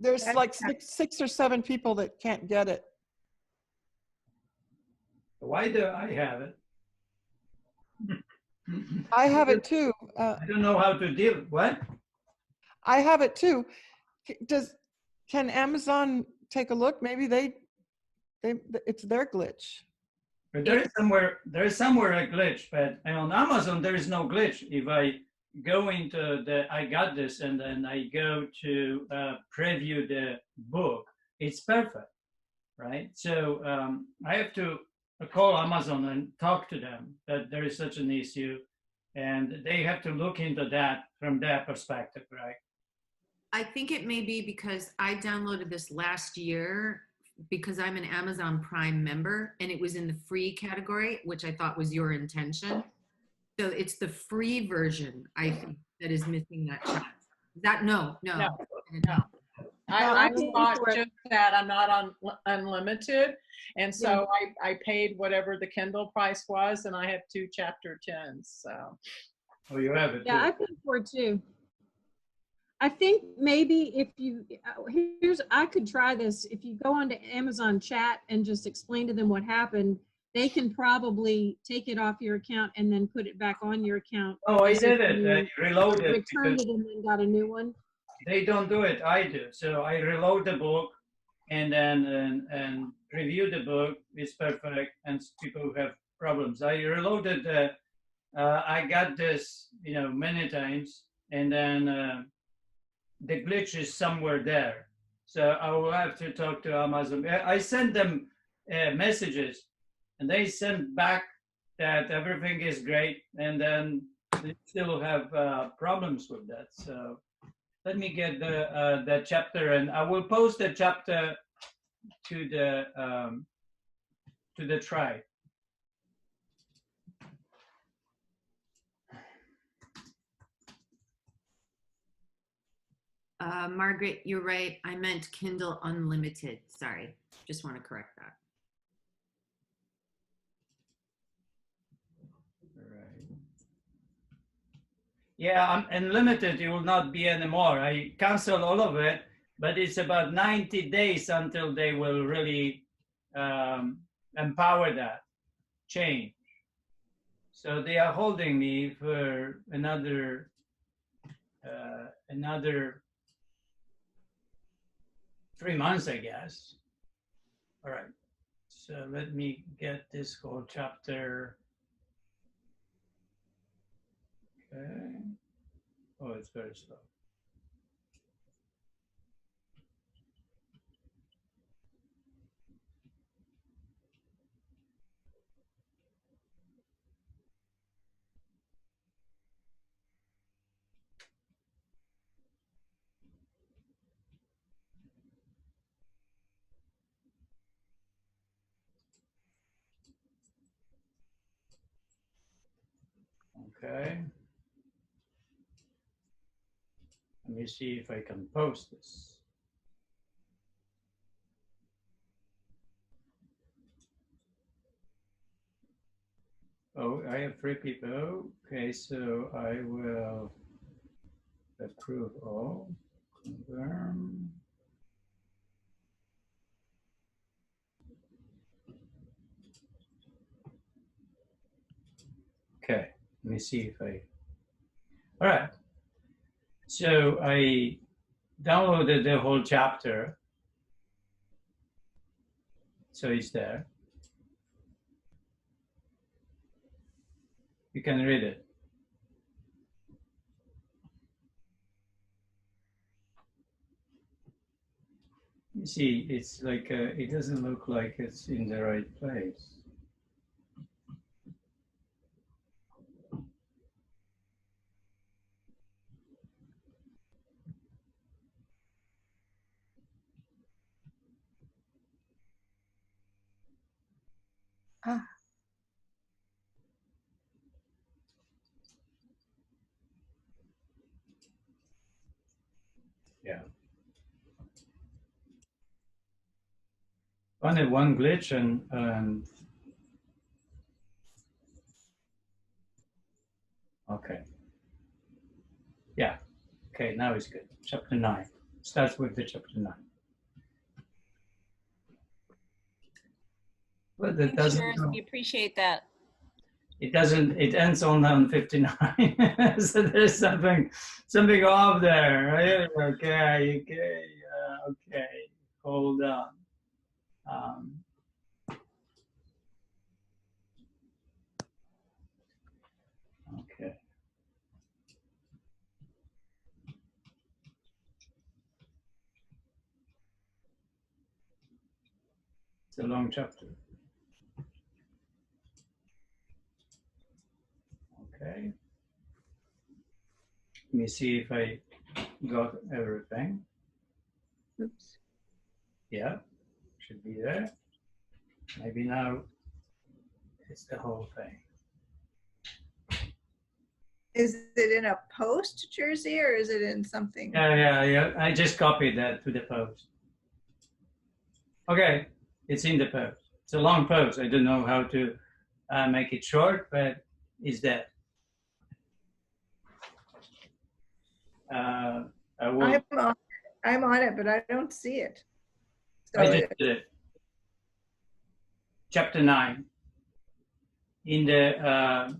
There's like six or seven people that can't get it. Why do I have it? I have it too. I don't know how to deal. What? I have it too. Can Amazon take a look? Maybe it's their glitch. But there is somewhere a glitch, but on Amazon there is no glitch. If I go into the I Got This and then I go to preview the book, it's perfect. right? So I have to call Amazon and talk to them that there is such an issue, and they have to look into that from their perspective, right? I think it may be because I downloaded this last year because I'm an Amazon Prime member and it was in the free category, which I thought was your intention. So it's the free version, I think, that is missing that chat. That no. I'm paid not for it. just that, I'm not on unlimited. And so I paid whatever the Kindle price was, and I have 2 chapter 10s, so. Oh, you have it Yeah, I too. paid for it too. I think maybe if you, I could try this. If you go onto Amazon chat and just explain to them what happened, they can probably take it off your account and then put it back on your account. Oh, I as did if it. you I reloaded it returned because it and then got a new one. they don't do it. I do. So I reload the book and then and review the book. It's perfect, and people who have problems. I reloaded. I got this, many times, and then the glitch is somewhere there. So I will have to talk to Amazon. I sent them messages, and they sent back that everything is great, and then they still have problems with that. So let me get the chapter, and I will post the chapter to the tribe. Margaret, you're right. I meant Kindle Unlimited. Sorry. Just want to correct that. Right. Yeah, unlimited. It will not be anymore. I canceled all of it, but it's about 90 days until they will really empower that change. So they are holding me for another 3 months, I guess. All right. So let me get this whole chapter. Okay. Oh, it's very slow. Okay. Let me see if I can post this. Oh, I have 3 people. Okay, so I will approve all, confirm. Okay, let me see if all right. So I downloaded the whole chapter. So it's there. You can read it. You see, it's like, it doesn't look like it's in the right place. Ah, Yeah. Only one glitch and okay. Yeah. Okay, now it's good. Chapter 9. Starts with the chapter 9. But it Thanks, doesn't. Sheriff. We appreciate that. It doesn't. It ends on 59. So there's something off there, right? Okay. Okay. Hold on. Okay. It's a long chapter. Okay. Let me see if I got everything. Oops. Yeah, should be there. Maybe now it's the whole thing. Is it in a post, Jersey, or is it in something? Yeah. I just copied that to the post. Okay, it's in the post. It's a long post. I don't know how to make it short, but it's there. I will. I'm on it, but I don't see it. So I just did it. Chapter 9. In the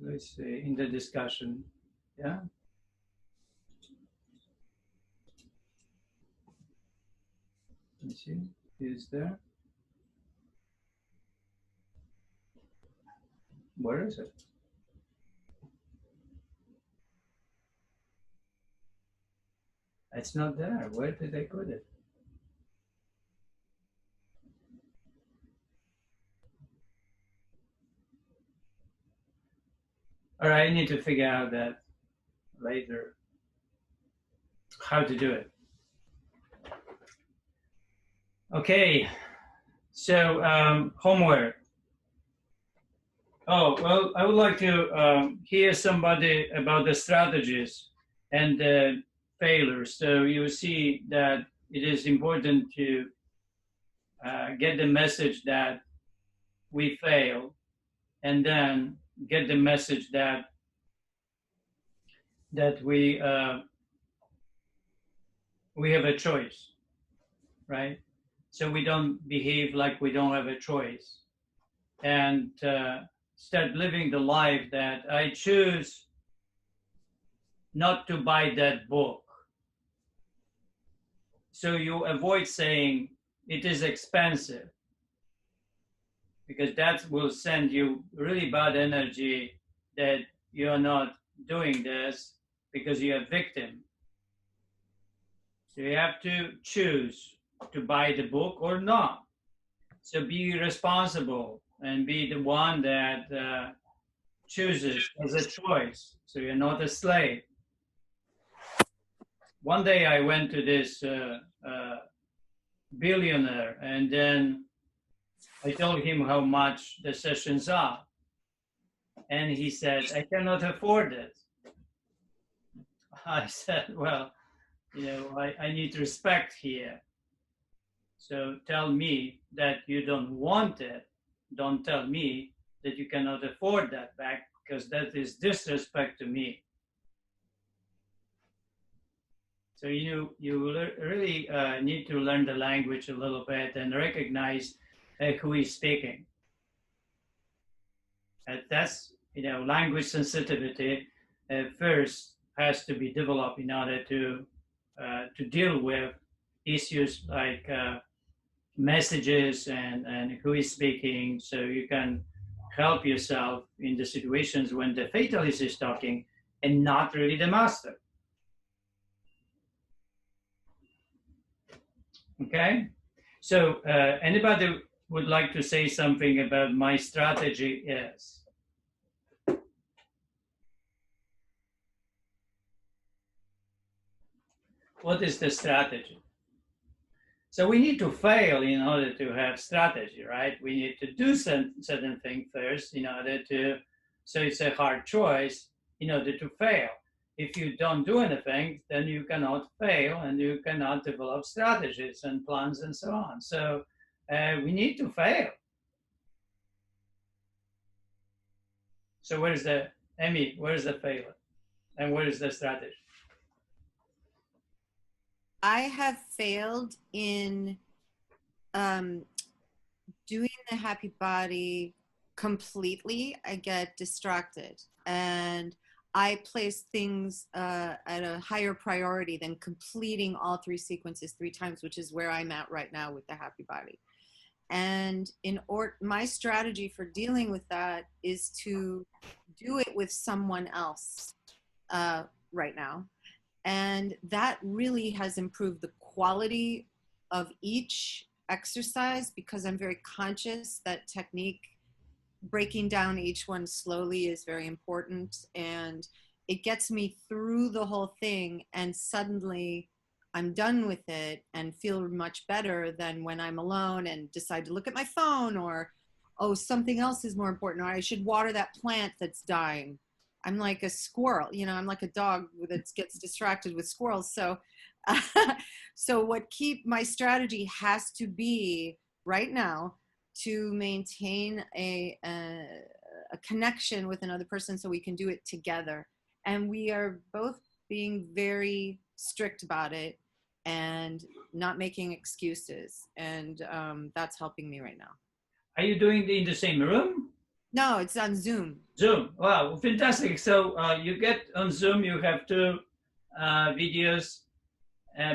let's see, in the discussion, yeah. Let's see, is there? Where is it? It's not there. Where did they put it? All right, I need to figure out that later, how to do it. Okay, so homework. Oh, well, I would like to hear somebody about the strategies and the failures. So you see that it is important to get the message that we fail, and then get the message that we have a choice, right? So we don't behave like we don't have a choice, and start living the life that I choose not to buy that book. So you avoid saying it is expensive, because that will send you really bad energy that you're not doing this because you're a victim. So you have to choose to buy the book or not. So be responsible and be the one that chooses as a choice. So you're not a slave. One day I went to this billionaire, and then I told him how much the sessions are. And he said, I cannot afford it. I said, well, you know, I need respect here. So tell me that you don't want it. Don't tell me that you cannot afford that back, because that is disrespect to me. So you really need to learn the language a little bit and recognize who is speaking. That's, you know, language sensitivity first has to be developed in order to deal with issues like messages and who is speaking, so you can help yourself in the situations when the fatalist is talking and not really the master. Okay, so anybody would like to say something about my strategy is? What is the strategy? So we need to fail in order to have strategy, right? We need to do certain thing first in order to, so it's a hard choice in order to fail. If you don't do anything, then you cannot fail and you cannot develop strategies and plans and so on. So we need to fail. So where is the, Emmy, where is the failure? And where is the strategy? I have failed in doing the happy body completely. I get distracted and I place things at a higher priority than completing all 3 sequences 3 times, which is where I'm at right now with the happy body. And my strategy for dealing with that is to do it with someone else right now. And that really has improved the quality of each exercise because I'm very conscious that technique, breaking down each one slowly is very important. And it gets me through the whole thing, and suddenly I'm done with it and feel much better than when I'm alone and decide to look at my phone, or, oh, something else is more important, or I should water that plant that's dying. I'm like a squirrel, you know, I'm like a dog that gets distracted with squirrels. So, so my strategy has to be right now to maintain a connection with another person so we can do it together. And we are both being very strict about it and not making excuses. And that's helping me right now. Are you doing it in the same room? No, it's on Zoom. Zoom. Wow, fantastic. So you get on Zoom, you have two videos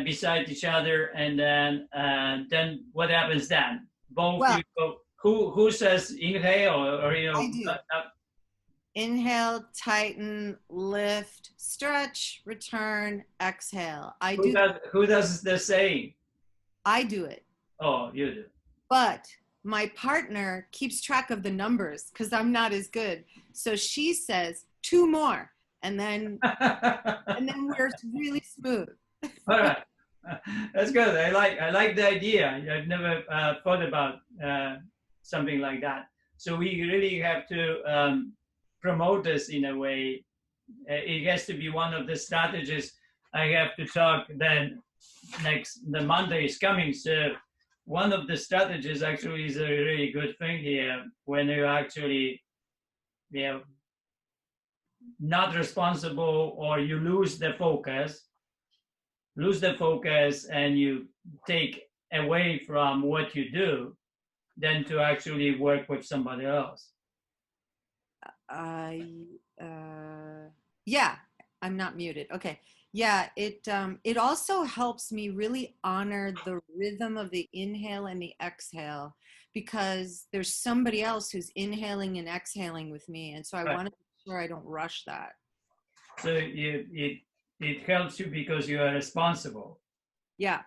beside each other, and then what happens then? Both Well, you go, who says inhale, or you know? I do. Inhale, tighten, lift, stretch, return, exhale. Who does the saying? I do it. Oh, you do. But my partner keeps track of the numbers because I'm not as good. So she says 2 more, and then we're really smooth. All right, that's good. I like the idea. I've never thought about something like that. So we really have to promote this in a way. It has to be one of the strategies. I have to talk then the Monday is coming. So one of the strategies actually is a really good thing here when you actually, you know, not responsible, or you lose the focus and you take away from what you do, than to actually work with somebody else. Yeah, I'm not muted. Okay. Yeah, it also helps me really honor the rhythm of the inhale and the exhale, because there's somebody else who's inhaling and exhaling with me, and so I want to make sure I don't rush that. So it helps you because you are responsible. Yeah.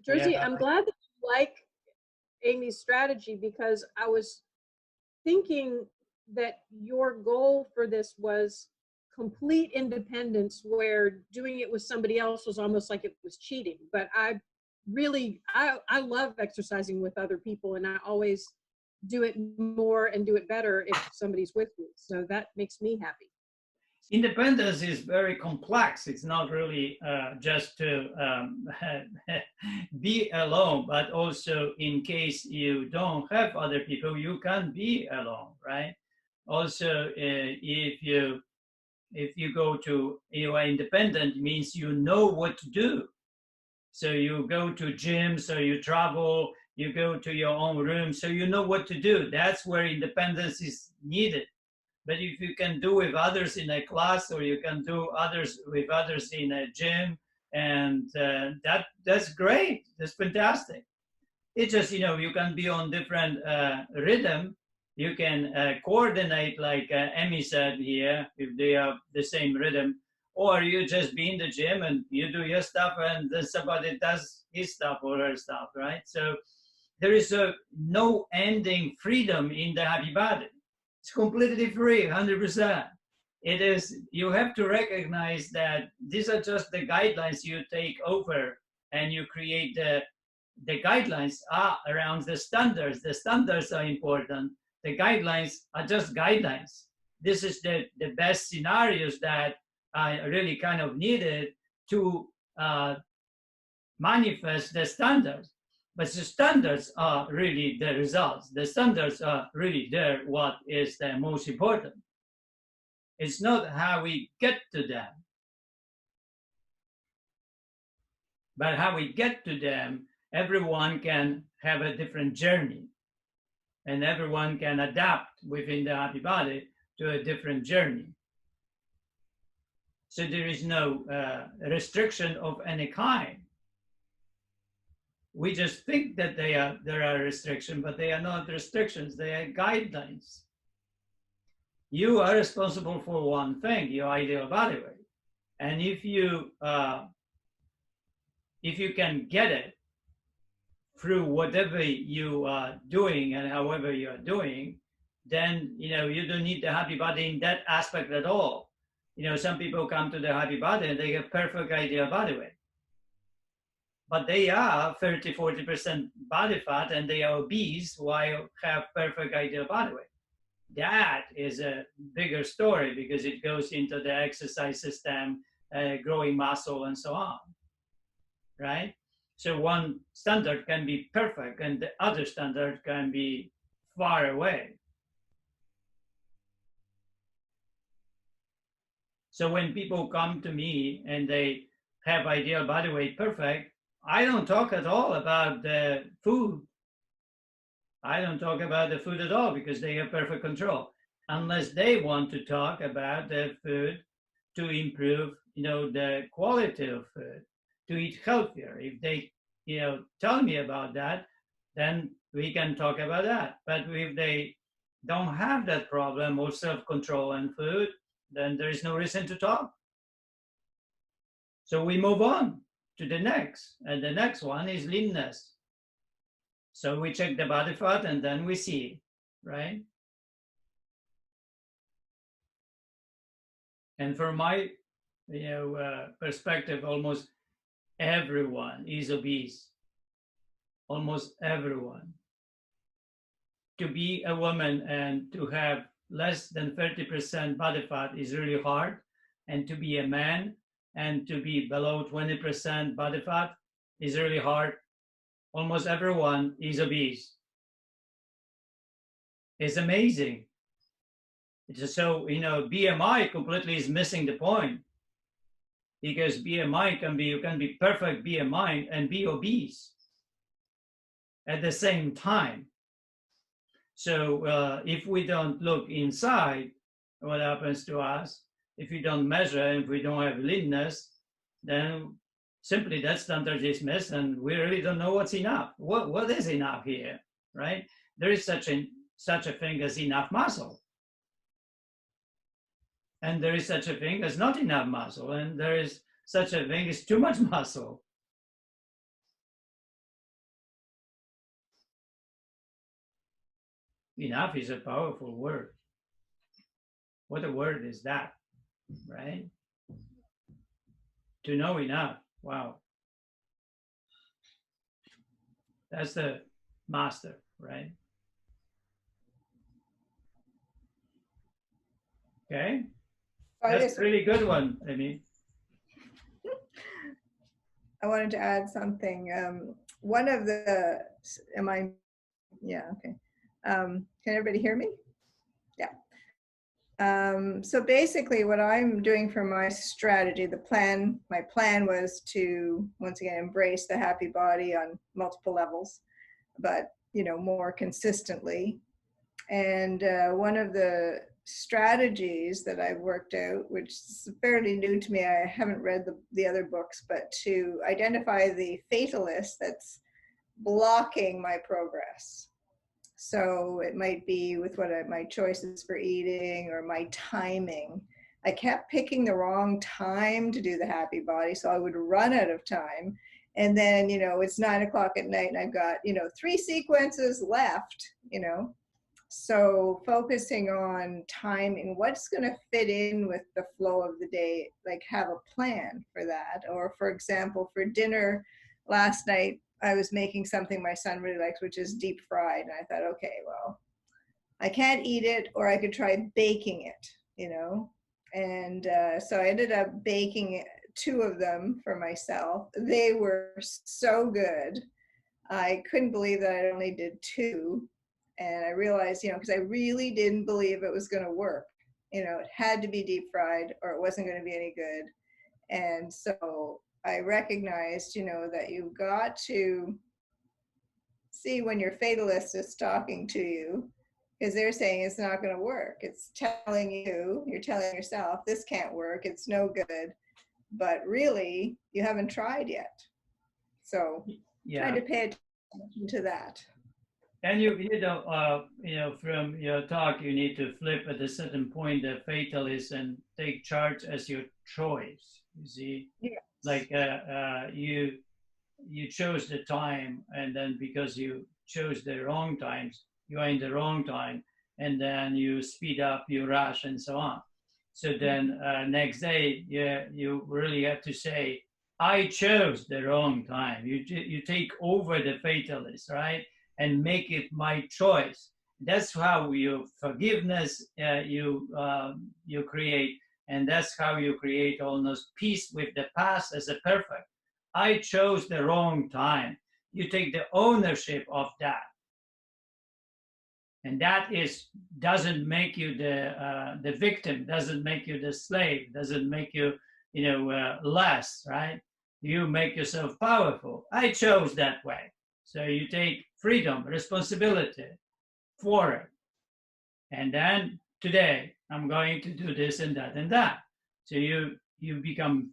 Jersey, Yeah. I'm glad that you like Amy's strategy, because I was thinking that your goal for this was complete independence, where doing it with somebody else was almost like it was cheating. But I love exercising with other people, and I always do it more and do it better if somebody's with me. So that makes me happy. Independence is very complex. It's not really just to be alone, but also in case you don't have other people, you can be alone, right? Also, if you go to, you are independent, means you know what to do. So you go to gyms, or you travel, you go to your own room, so you know what to do. That's where independence is needed. But if you can do with others in a class, or you can do with others in a gym, and that's great. That's fantastic. It's just, you know, you can be on different rhythm. You can coordinate, like Emmy said here, if they have the same rhythm, or you just be in the gym and you do your stuff, and then somebody does his stuff or her stuff, right? So there is no ending freedom in the Happy Body. It's completely free, 100%. It is, you have to recognize that these are just the guidelines you take over, and you create the guidelines are around the standards. The standards are important. The guidelines are just guidelines. This is the best scenarios that are really kind of needed to manifest the standards. But the standards are really the results. The standards are really there, what is the most important. It's not how we get to them, but how we get to them. Everyone can have a different journey, and everyone can adapt within the Happy Body to a different journey. So there is no restriction of any kind. We just think that there are restrictions, but they are not restrictions, they are guidelines. you are responsible for one thing, your ideal body weight. And if you can get it through whatever you are doing and however you are doing, then you don't need the happy body in that aspect at all. Some people come to the happy body and they have perfect ideal body weight, but they are 30-40% body fat and they are obese while have perfect ideal body weight. That is a bigger story because it goes into the exercise system, growing muscle and so on, right? So one standard can be perfect and the other standard can be far away. So when people come to me and they have ideal body weight perfect, I don't talk at all about the food. I don't talk about the food at all because they have perfect control, unless they want to talk about the food to improve, the quality of food, to eat healthier. If they, tell me about that, then we can talk about that. But if they don't have that problem or self-control and food, then there is no reason to talk. So we move on to the next, and the next one is leanness. So we check the body fat and then we see, right? And from my perspective, almost everyone is obese. Almost everyone. To be a woman and to have less than 30% body fat is really hard. And to be a man and to be below 20% body fat is really hard. Almost everyone is obese. It's amazing. It's just so, BMI completely is missing the point, because BMI you can be perfect BMI and be obese at the same time. So if we don't look inside, what happens to us? If we don't measure, if we don't have leanness, then simply that standard is missed, and we really don't know what's enough. What is enough here, right? There is such a thing as enough muscle. And there is such a thing as not enough muscle, and there is such a thing as too much muscle. Enough is a powerful word. What a word is that, right? To know enough, wow. That's the master, right? Okay. That's a really good one, Amy. I wanted to add something. One of the, yeah, okay. Can everybody hear me? Yeah. So basically what I'm doing for my strategy, my plan was to, once again, embrace the happy body on multiple levels, but, more consistently. And one of the strategies that I've worked out, which is fairly new to me, I haven't read the other books, but to identify the fatalist that's blocking my progress. So it might be with my choices for eating or my timing. I kept picking the wrong time to do the happy body, so I would run out of time. And then, it's 9 o'clock at night and I've got, 3 sequences left, So focusing on timing, what's going to fit in with the flow of the day, like have a plan for that. Or for example, for dinner last night, I was making something my son really likes, which is deep fried. And I thought, okay, well, I can't eat it, or I could try baking it, And so I ended up baking 2 of them for myself. They were so good. I couldn't believe that I only did 2. And I realized, because I really didn't believe it was going to work. It had to be deep fried or it wasn't going to be any good. And so I recognized, that you've got to see when your fatalist is talking to you, because they're saying it's not going to work. It's telling you, you're telling yourself, this can't work, it's no good. But really, you haven't tried yet. So trying to pay attention to that. And from your talk, you need to flip at a certain point the fatalist and take charge as your choice. You see, Yes. like you chose the time, and then because you chose the wrong times, you are in the wrong time, and then you speed up, you rush, and so on. So then next day, you really have to say, I chose the wrong time. You take over the fatalist, right? And make it my choice. That's how you forgiveness you create, and that's how you create almost peace with the past as a perfect. I chose the wrong time. You take the ownership of that, and that doesn't make you the victim, doesn't make you the slave, doesn't make you less, right? You make yourself powerful. I chose that way. So you take freedom, responsibility for it. And then today, I'm going to do this and that and that. So you become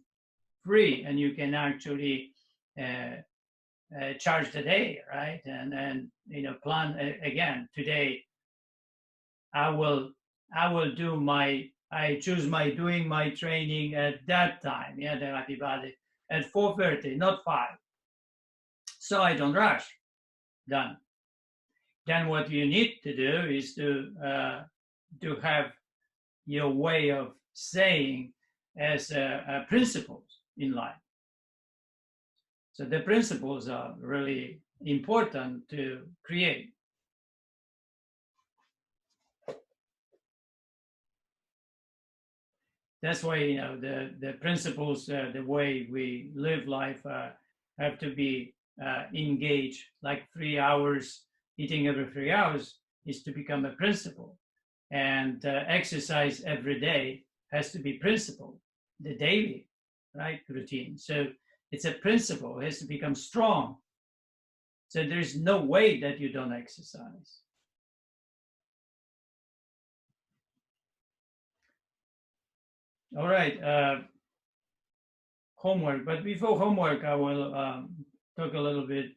free, and you can actually charge the day, right? And plan again. Today, I choose doing my training at that time. Yeah, the Happy Body at 4:30, not 5. So I don't rush. Done. Then what you need to do is to have your way of saying as principles in life. So the principles are really important to create. That's why the principles, the way we live life, have to be engaged. Like 3 hours, eating every 3 hours is to become a principle, and exercise every day has to be principle, the daily, right, routine. So it's a principle. It has to become strong. So there's no way that you don't exercise. All right, homework. But before homework, I will talk a little bit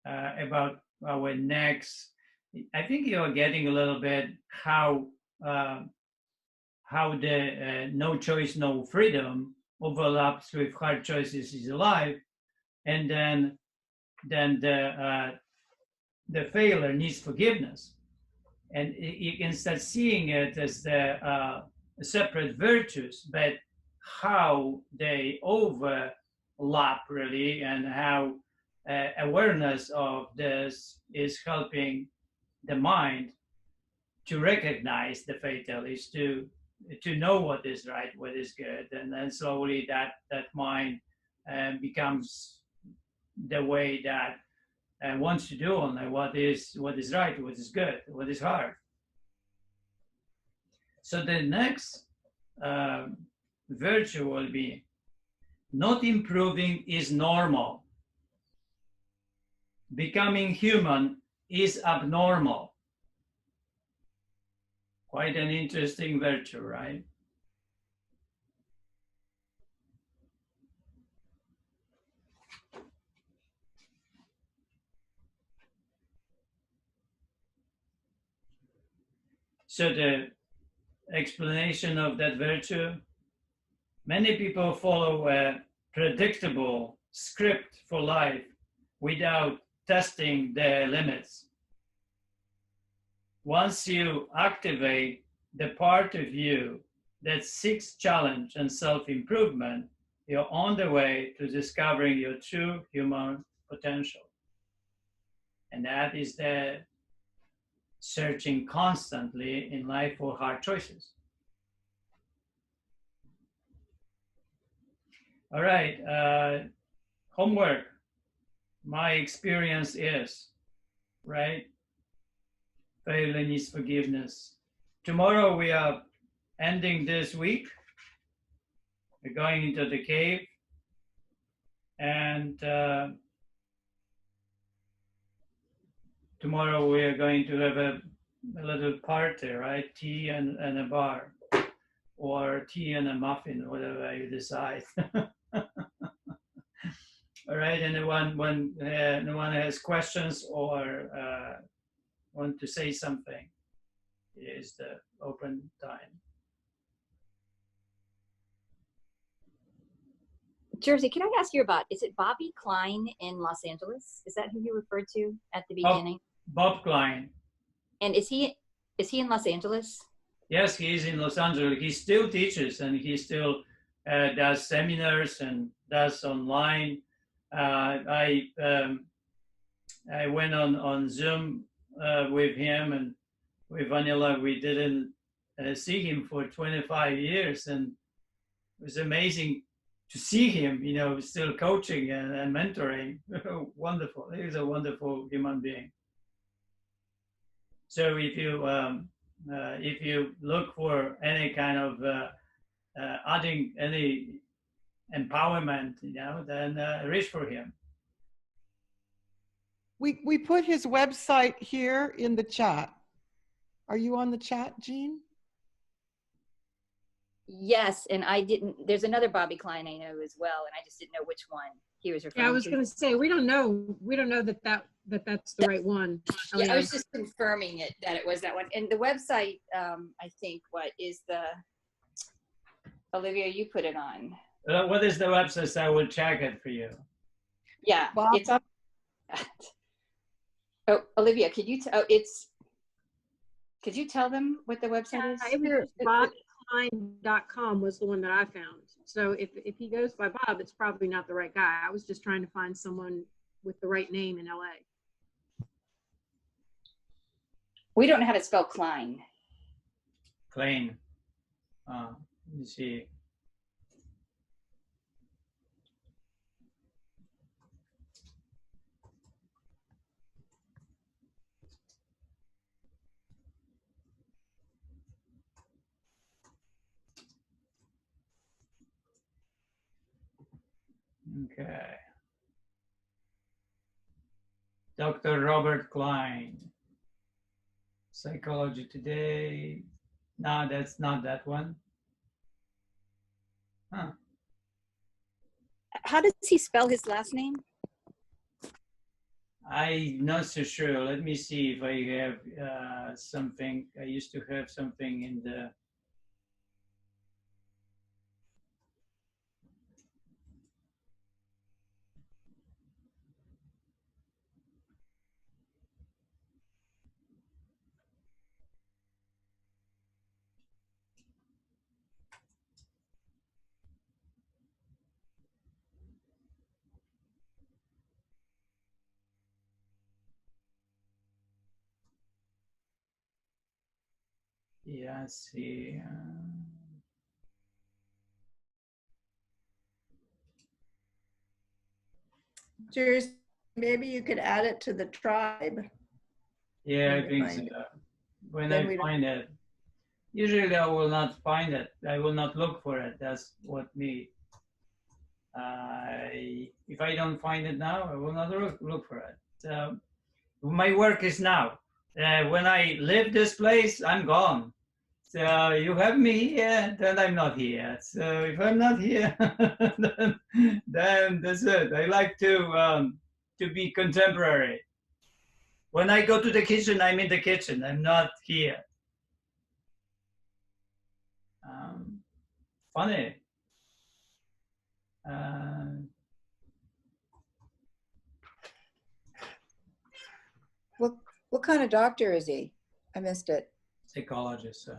about our next. I think you're getting a little bit how the no choice, no freedom overlaps with hard choices is alive, and then the failure needs forgiveness, and you can start seeing it as the separate virtues, but how they overlap really, and how awareness of this is helping the mind to recognize the fatalist, to know what is right, what is good, and then slowly that mind becomes the way that wants to do only what is right, what is good, what is hard. So the next virtue will be not improving is normal. Becoming human is abnormal. Quite an interesting virtue, right? So the explanation of that virtue, many people follow a predictable script for life without testing their limits. Once you activate the part of you that seeks challenge and self-improvement, you're on the way to discovering your true human potential. And that is the searching constantly in life for hard choices. All right, homework. My experience is, right? Failure needs forgiveness. Tomorrow we are ending this week. We're going into the cave, and tomorrow we are going to have a little party, right? Tea and a bar, or tea and a muffin, whatever you decide. All right, and when no one has questions or want to say something, it is the open time. Jersey, can I ask you about, is it Bobby Klein in Los Angeles? Is that who you referred to at the beginning? Bob Klein. And is he in Los Angeles? Yes, he is in Los Angeles. He still teaches and he still does seminars and does online. I went on Zoom with him and with Vanilla. We didn't see him for 25 years, and it was amazing to see him, you know, still coaching and mentoring. Wonderful. He's a wonderful human being. So if you look for any kind of adding any empowerment, you know, then reach for him. We put his website here in the chat. Are you on the chat, Jean? Yes, and I didn't, there's another Bobby Klein I know as well, and I just didn't know which one he was referring to. Yeah, I was going to say, we don't know that's the right one. Yeah, I was just confirming it, that it was that one. And the website, I think, what is the, Olivia, you put it on. What is the website? I will check it for you. Yeah, Bob? it's on. Oh, Olivia, could you, could you tell them what the website is? BobKlein.com was the one that I found. So if he goes by Bob, it's probably not the right guy. I was just trying to find someone with the right name in LA. We don't know how to spell Klein. Klein. Let me see. Okay. Dr. Robert Klein. Psychology Today. No, that's not that one. Huh. How does he spell his last name? I'm not so sure. Let me see if I have something. I used to have something in the. Yeah, see. Jersey, maybe you could add it to the tribe. Yeah, I When you think find so. it. When Then I we don't- find it, usually I will not find it. I will not look for it. That's what me. If I don't find it now, I will not look for it. So my work is now. When I leave this place, I'm gone. So you have me here, then I'm not here. So if I'm not here, then that's it. I like to be contemporary. When I go to the kitchen, I'm in the kitchen. I'm not here. Funny. What kind of doctor is he? I missed it. Psychologist.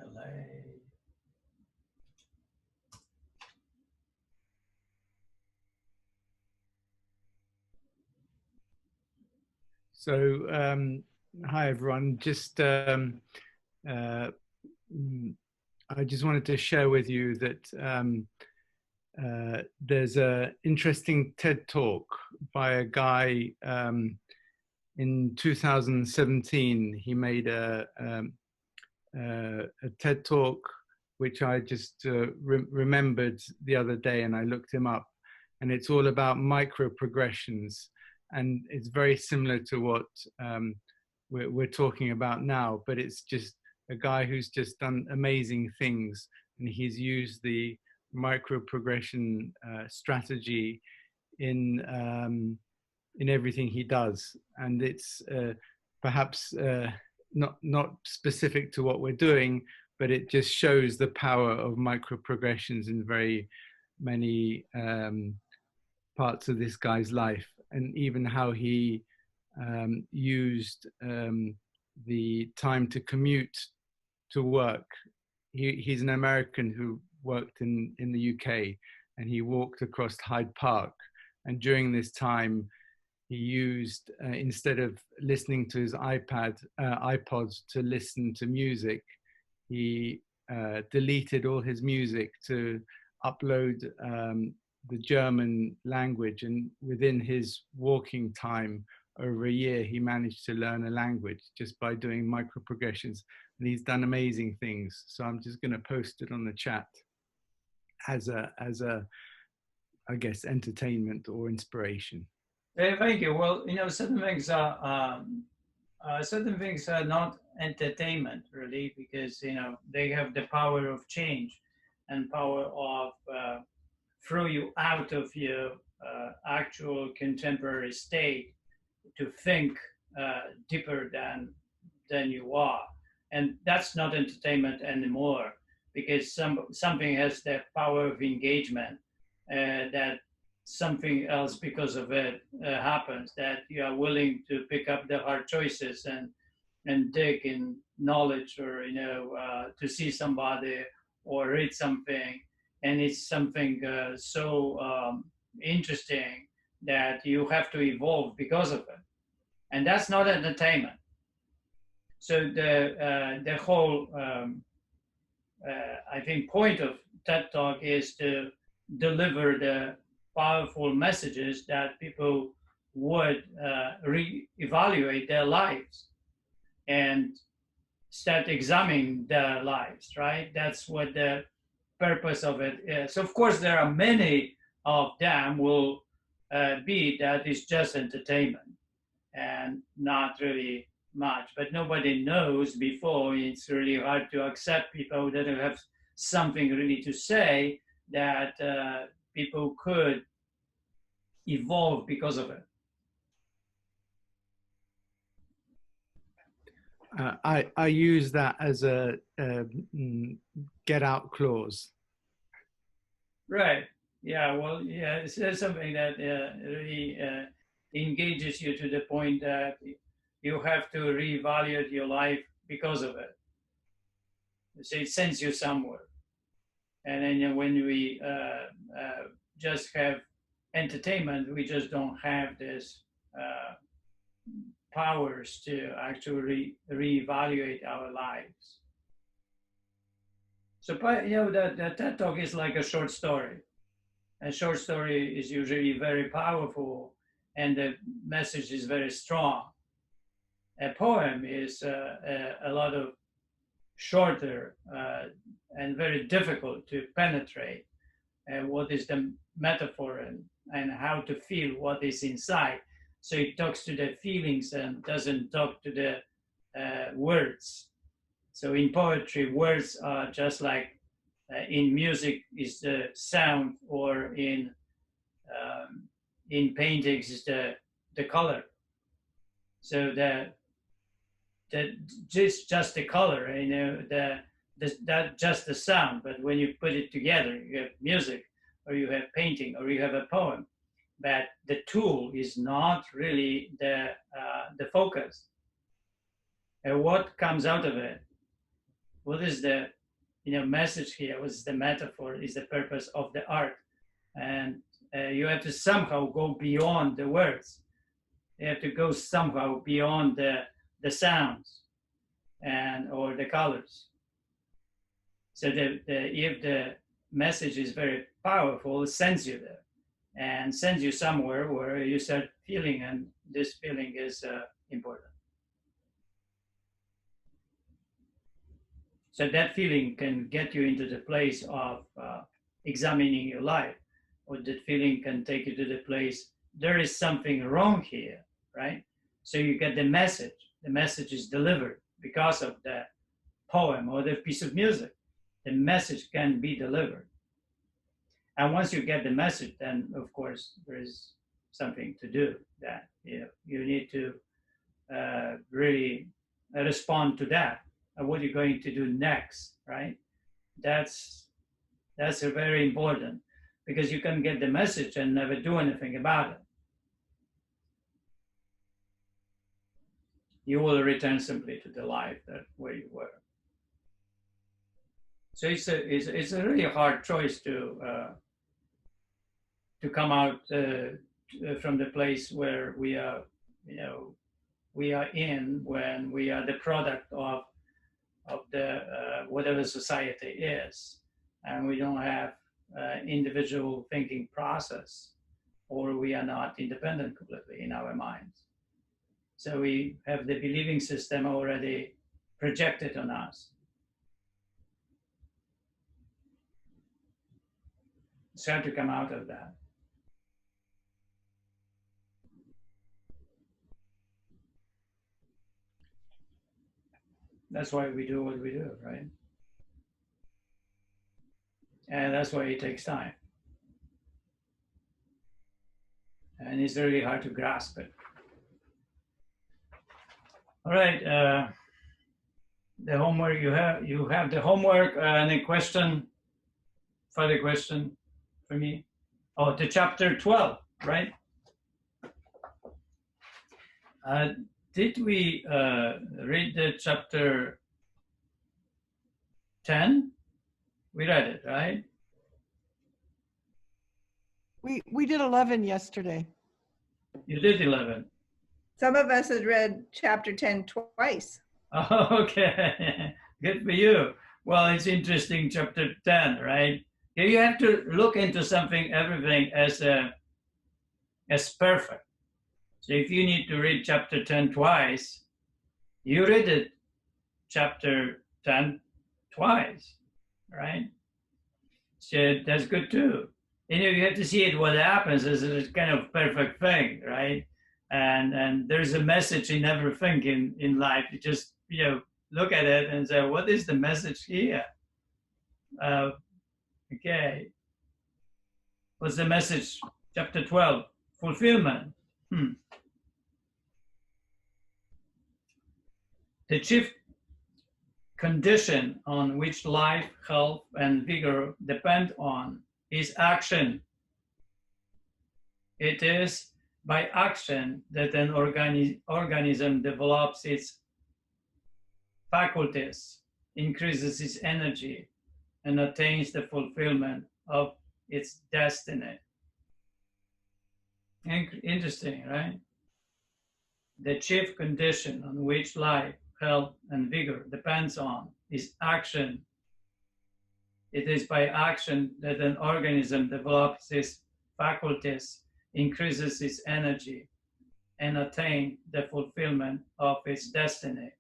LA. So, hi everyone. Just I just wanted to share with you that there's an interesting TED Talk by a guy in 2017. He made a TED Talk which I just remembered the other day, and I looked him up, and it's all about micro progressions, and it's very similar to what we're talking about now, but it's just a guy who's just done amazing things, and he's used the micro progression strategy in everything he does, and it's perhaps not specific to what we're doing, but it just shows the power of micro progressions in very many parts of this guy's life, and even how he used the time to commute to work. He's an American who worked in the UK, and he walked across Hyde Park, and during this time he used, instead of listening to his iPods to listen to music, he deleted all his music to upload the German language, and within his walking time over a year he managed to learn a language just by doing micro progressions, and he's done amazing things. So I'm just going to post it on the chat as a I guess entertainment or inspiration. Thank you. Well, certain things are not entertainment really, because they have the power of change and power of throw you out of your actual contemporary state to think deeper than you are, and that's not entertainment anymore, because something has the power of engagement, that something else because of it happens, that you are willing to pick up the hard choices and dig in knowledge, or to see somebody or read something, and it's something so interesting that you have to evolve because of it, and that's not entertainment. So the whole I think point of TED Talk is to deliver the powerful messages that people would re-evaluate their lives and start examining their lives, right? That's what the purpose of it is. Of course, there are many of them will be that is just entertainment and not really much, but nobody knows before. It's really hard to accept people that have something really to say, that people could evolve because of it. I use that as a get out clause. Right. Yeah. Well, yeah, it's something that really engages you to the point that you have to reevaluate your life because of it. So it sends you somewhere. And then when we just have entertainment, we just don't have this powers to actually reevaluate our lives. So, the TED Talk is like a short story. A short story is usually very powerful, and the message is very strong. A poem is a lot of shorter and very difficult to penetrate. What is the metaphor and how to feel what is inside. So it talks to the feelings and doesn't talk to the words. So in poetry, words are just like in music is the sound, or in paintings is the color. So just the color, that just the sound. But when you put it together, you have music, or you have painting, or you have a poem. But the tool is not really the focus. And what comes out of it? What is the message here? What is the metaphor? Is the purpose of the art? And you have to somehow go beyond the words. You have to go somehow beyond the sounds or the colors. So if the message is very powerful, it sends you there and sends you somewhere where you start feeling, and this feeling is important. So that feeling can get you into the place of examining your life, or that feeling can take you to the place, there is something wrong here, right? So you get the message the message is delivered because of the poem or the piece of music. The message can be delivered. And once you get the message, then of course there is something to do. That you need to really respond to that. And what you're going to do next, right? That's very important, because you can get the message and never do anything about it. You will return simply to the life that where you were. So it's a really hard choice to come out from the place where we are, we are in, when we are the product of the whatever society is, and we don't have individual thinking process, or we are not independent completely in our minds. So we have the believing system already projected on us. It's hard to come out of that. That's why we do what we do, right? And that's why it takes time. And it's really hard to grasp it. All right, the homework you have the homework. Any question? Further question for me? Oh, to chapter 12, right? Did we read the chapter 10? We read it, right? We did 11 yesterday. You did 11. Some of us had read chapter 10 twice. Oh, okay, good for you. Well, it's interesting, chapter 10, right? You have to look into everything as perfect. So if you need to read chapter 10 twice, you read it chapter 10 twice, right? So that's good too. And you have to see it, what happens is a kind of perfect thing, right? And there's a message in everything in life. You just, look at it and say, what is the message here? Okay. What's the message? Chapter 12, fulfillment. The chief condition on which life, health, and vigor depend on is action. It is by action that an organism develops its faculties, increases its energy, and attains the fulfillment of its destiny. Interesting, right? The chief condition on which life, health, and vigor depends on is action. It is by action that an organism develops its faculties, increases its energy, and attains the fulfillment of its destiny,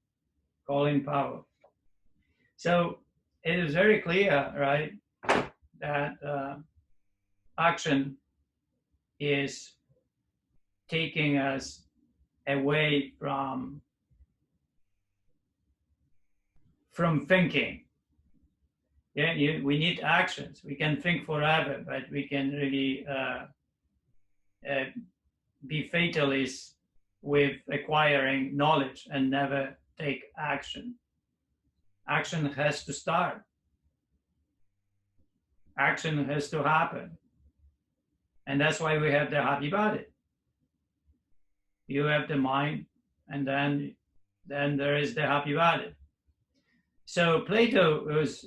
calling power. So it is very clear, right, that action is taking us away from thinking. Yeah, we need actions. We can think forever, but we can really be fatalists with acquiring knowledge and never take action. Action has to start. Action has to happen. And that's why we have the happy body. You have the mind, and then there is the happy body. So Plato was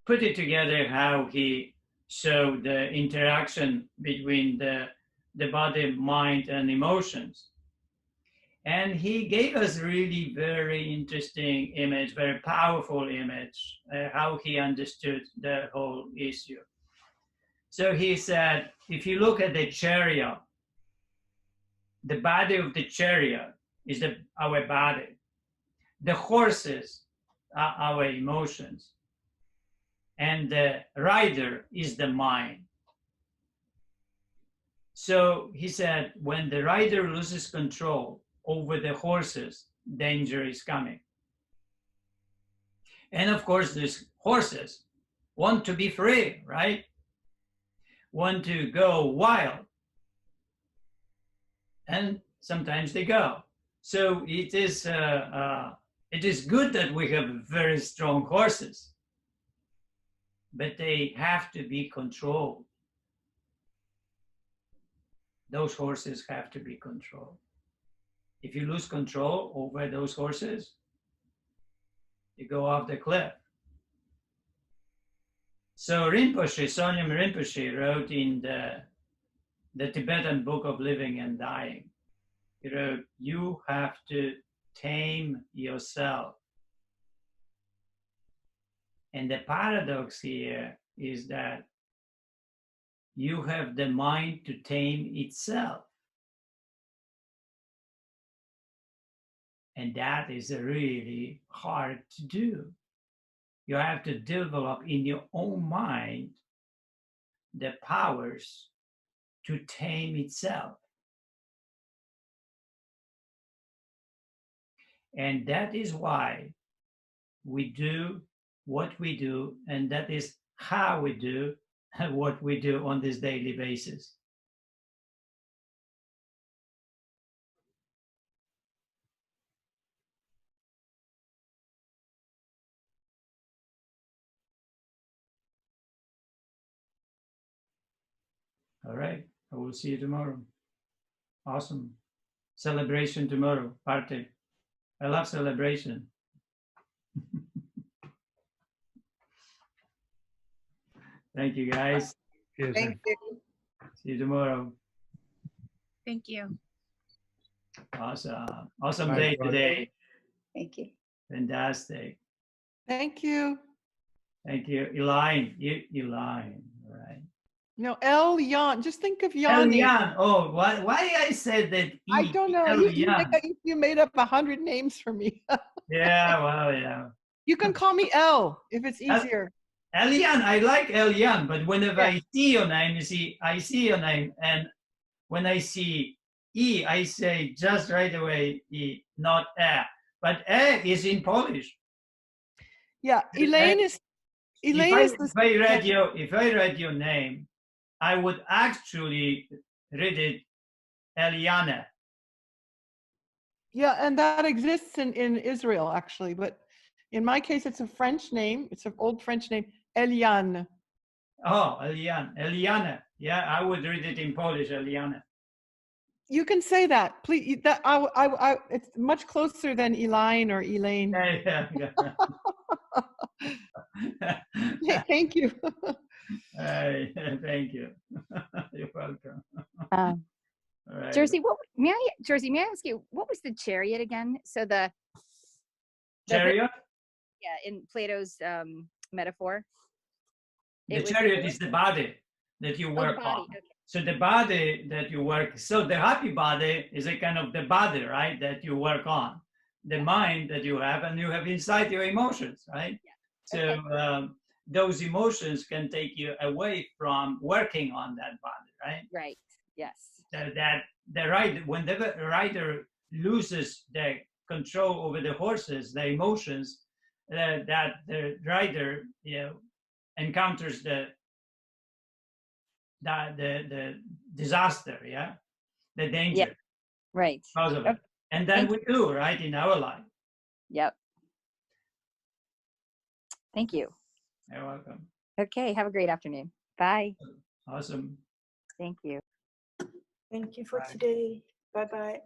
put it together how he showed the interaction between the body, mind, and emotions. And he gave us really very interesting image, very powerful image, how he understood the whole issue. So he said, if you look at the chariot, the body of the chariot is our body. The horses are our emotions. And the rider is the mind. So he said, when the rider loses control over the horses, danger is coming. And of course, these horses want to be free, right? Want to go wild. And sometimes they go. So it is good that we have very strong horses, but they have to be controlled. Those horses have to be controlled. If you lose control over those horses, you go off the cliff. So Rinpoche, Songyam Rinpoche wrote in the Tibetan Book of Living and Dying, he wrote, you have to tame yourself. And the paradox here is that you have the mind to tame itself. And that is really hard to do. You have to develop in your own mind the powers to tame itself. And that is why we do what we do, and that is how we do what we do on this daily basis. All right, I will see you tomorrow. Awesome. Celebration tomorrow, party. I love celebration. Thank you, guys. Thank you. See you tomorrow. Thank you. Awesome. Awesome Bye, day everyone. today. Thank you. Fantastic. Thank you. Thank you. Elaine. Elaine. All right. No, El Yan. Just think of Yanni. Elian. Oh, why I said that? I don't know. Elian. You made up 100 names for me. Yeah, well, yeah. You can call me El if it's easier. Elian, I like Elian, but whenever Yeah. I see your name, you see, I see your name, and when I see E, I say just right away E, not E. But E is in Polish. Yeah, Elaine is. Elaine is the. If I read your name, I would actually read it Eliana. Yeah, and that exists in Israel actually, but in my case, it's a French name. It's an old French name, Eliane. Oh, Eliana. Yeah, I would read it in Polish, Eliana. You can say that, please. That it's much closer than Elaine or Elaine. Yeah. Thank you. Hey, thank you. You're welcome. Um, All right. Jersey, may I ask you, what was the chariot again? So the Chariot? yeah, in Plato's metaphor. The chariot is the body that you work on. Okay. So the body that you work, so the happy body is a kind of the body, right, that you work on. The mind that you have, and you have inside your emotions, right? Yeah. So those emotions can take you away from working on that body, right? Right, yes. So that the rider, when the rider loses the control over the horses, the emotions, that the rider, encounters the disaster, the danger, yep. Right, because of it. And then we do, right, in our life. Yep. Thank you. You're welcome. Okay, have a great afternoon. Bye. Awesome. Thank you. Thank you for today. Bye-bye.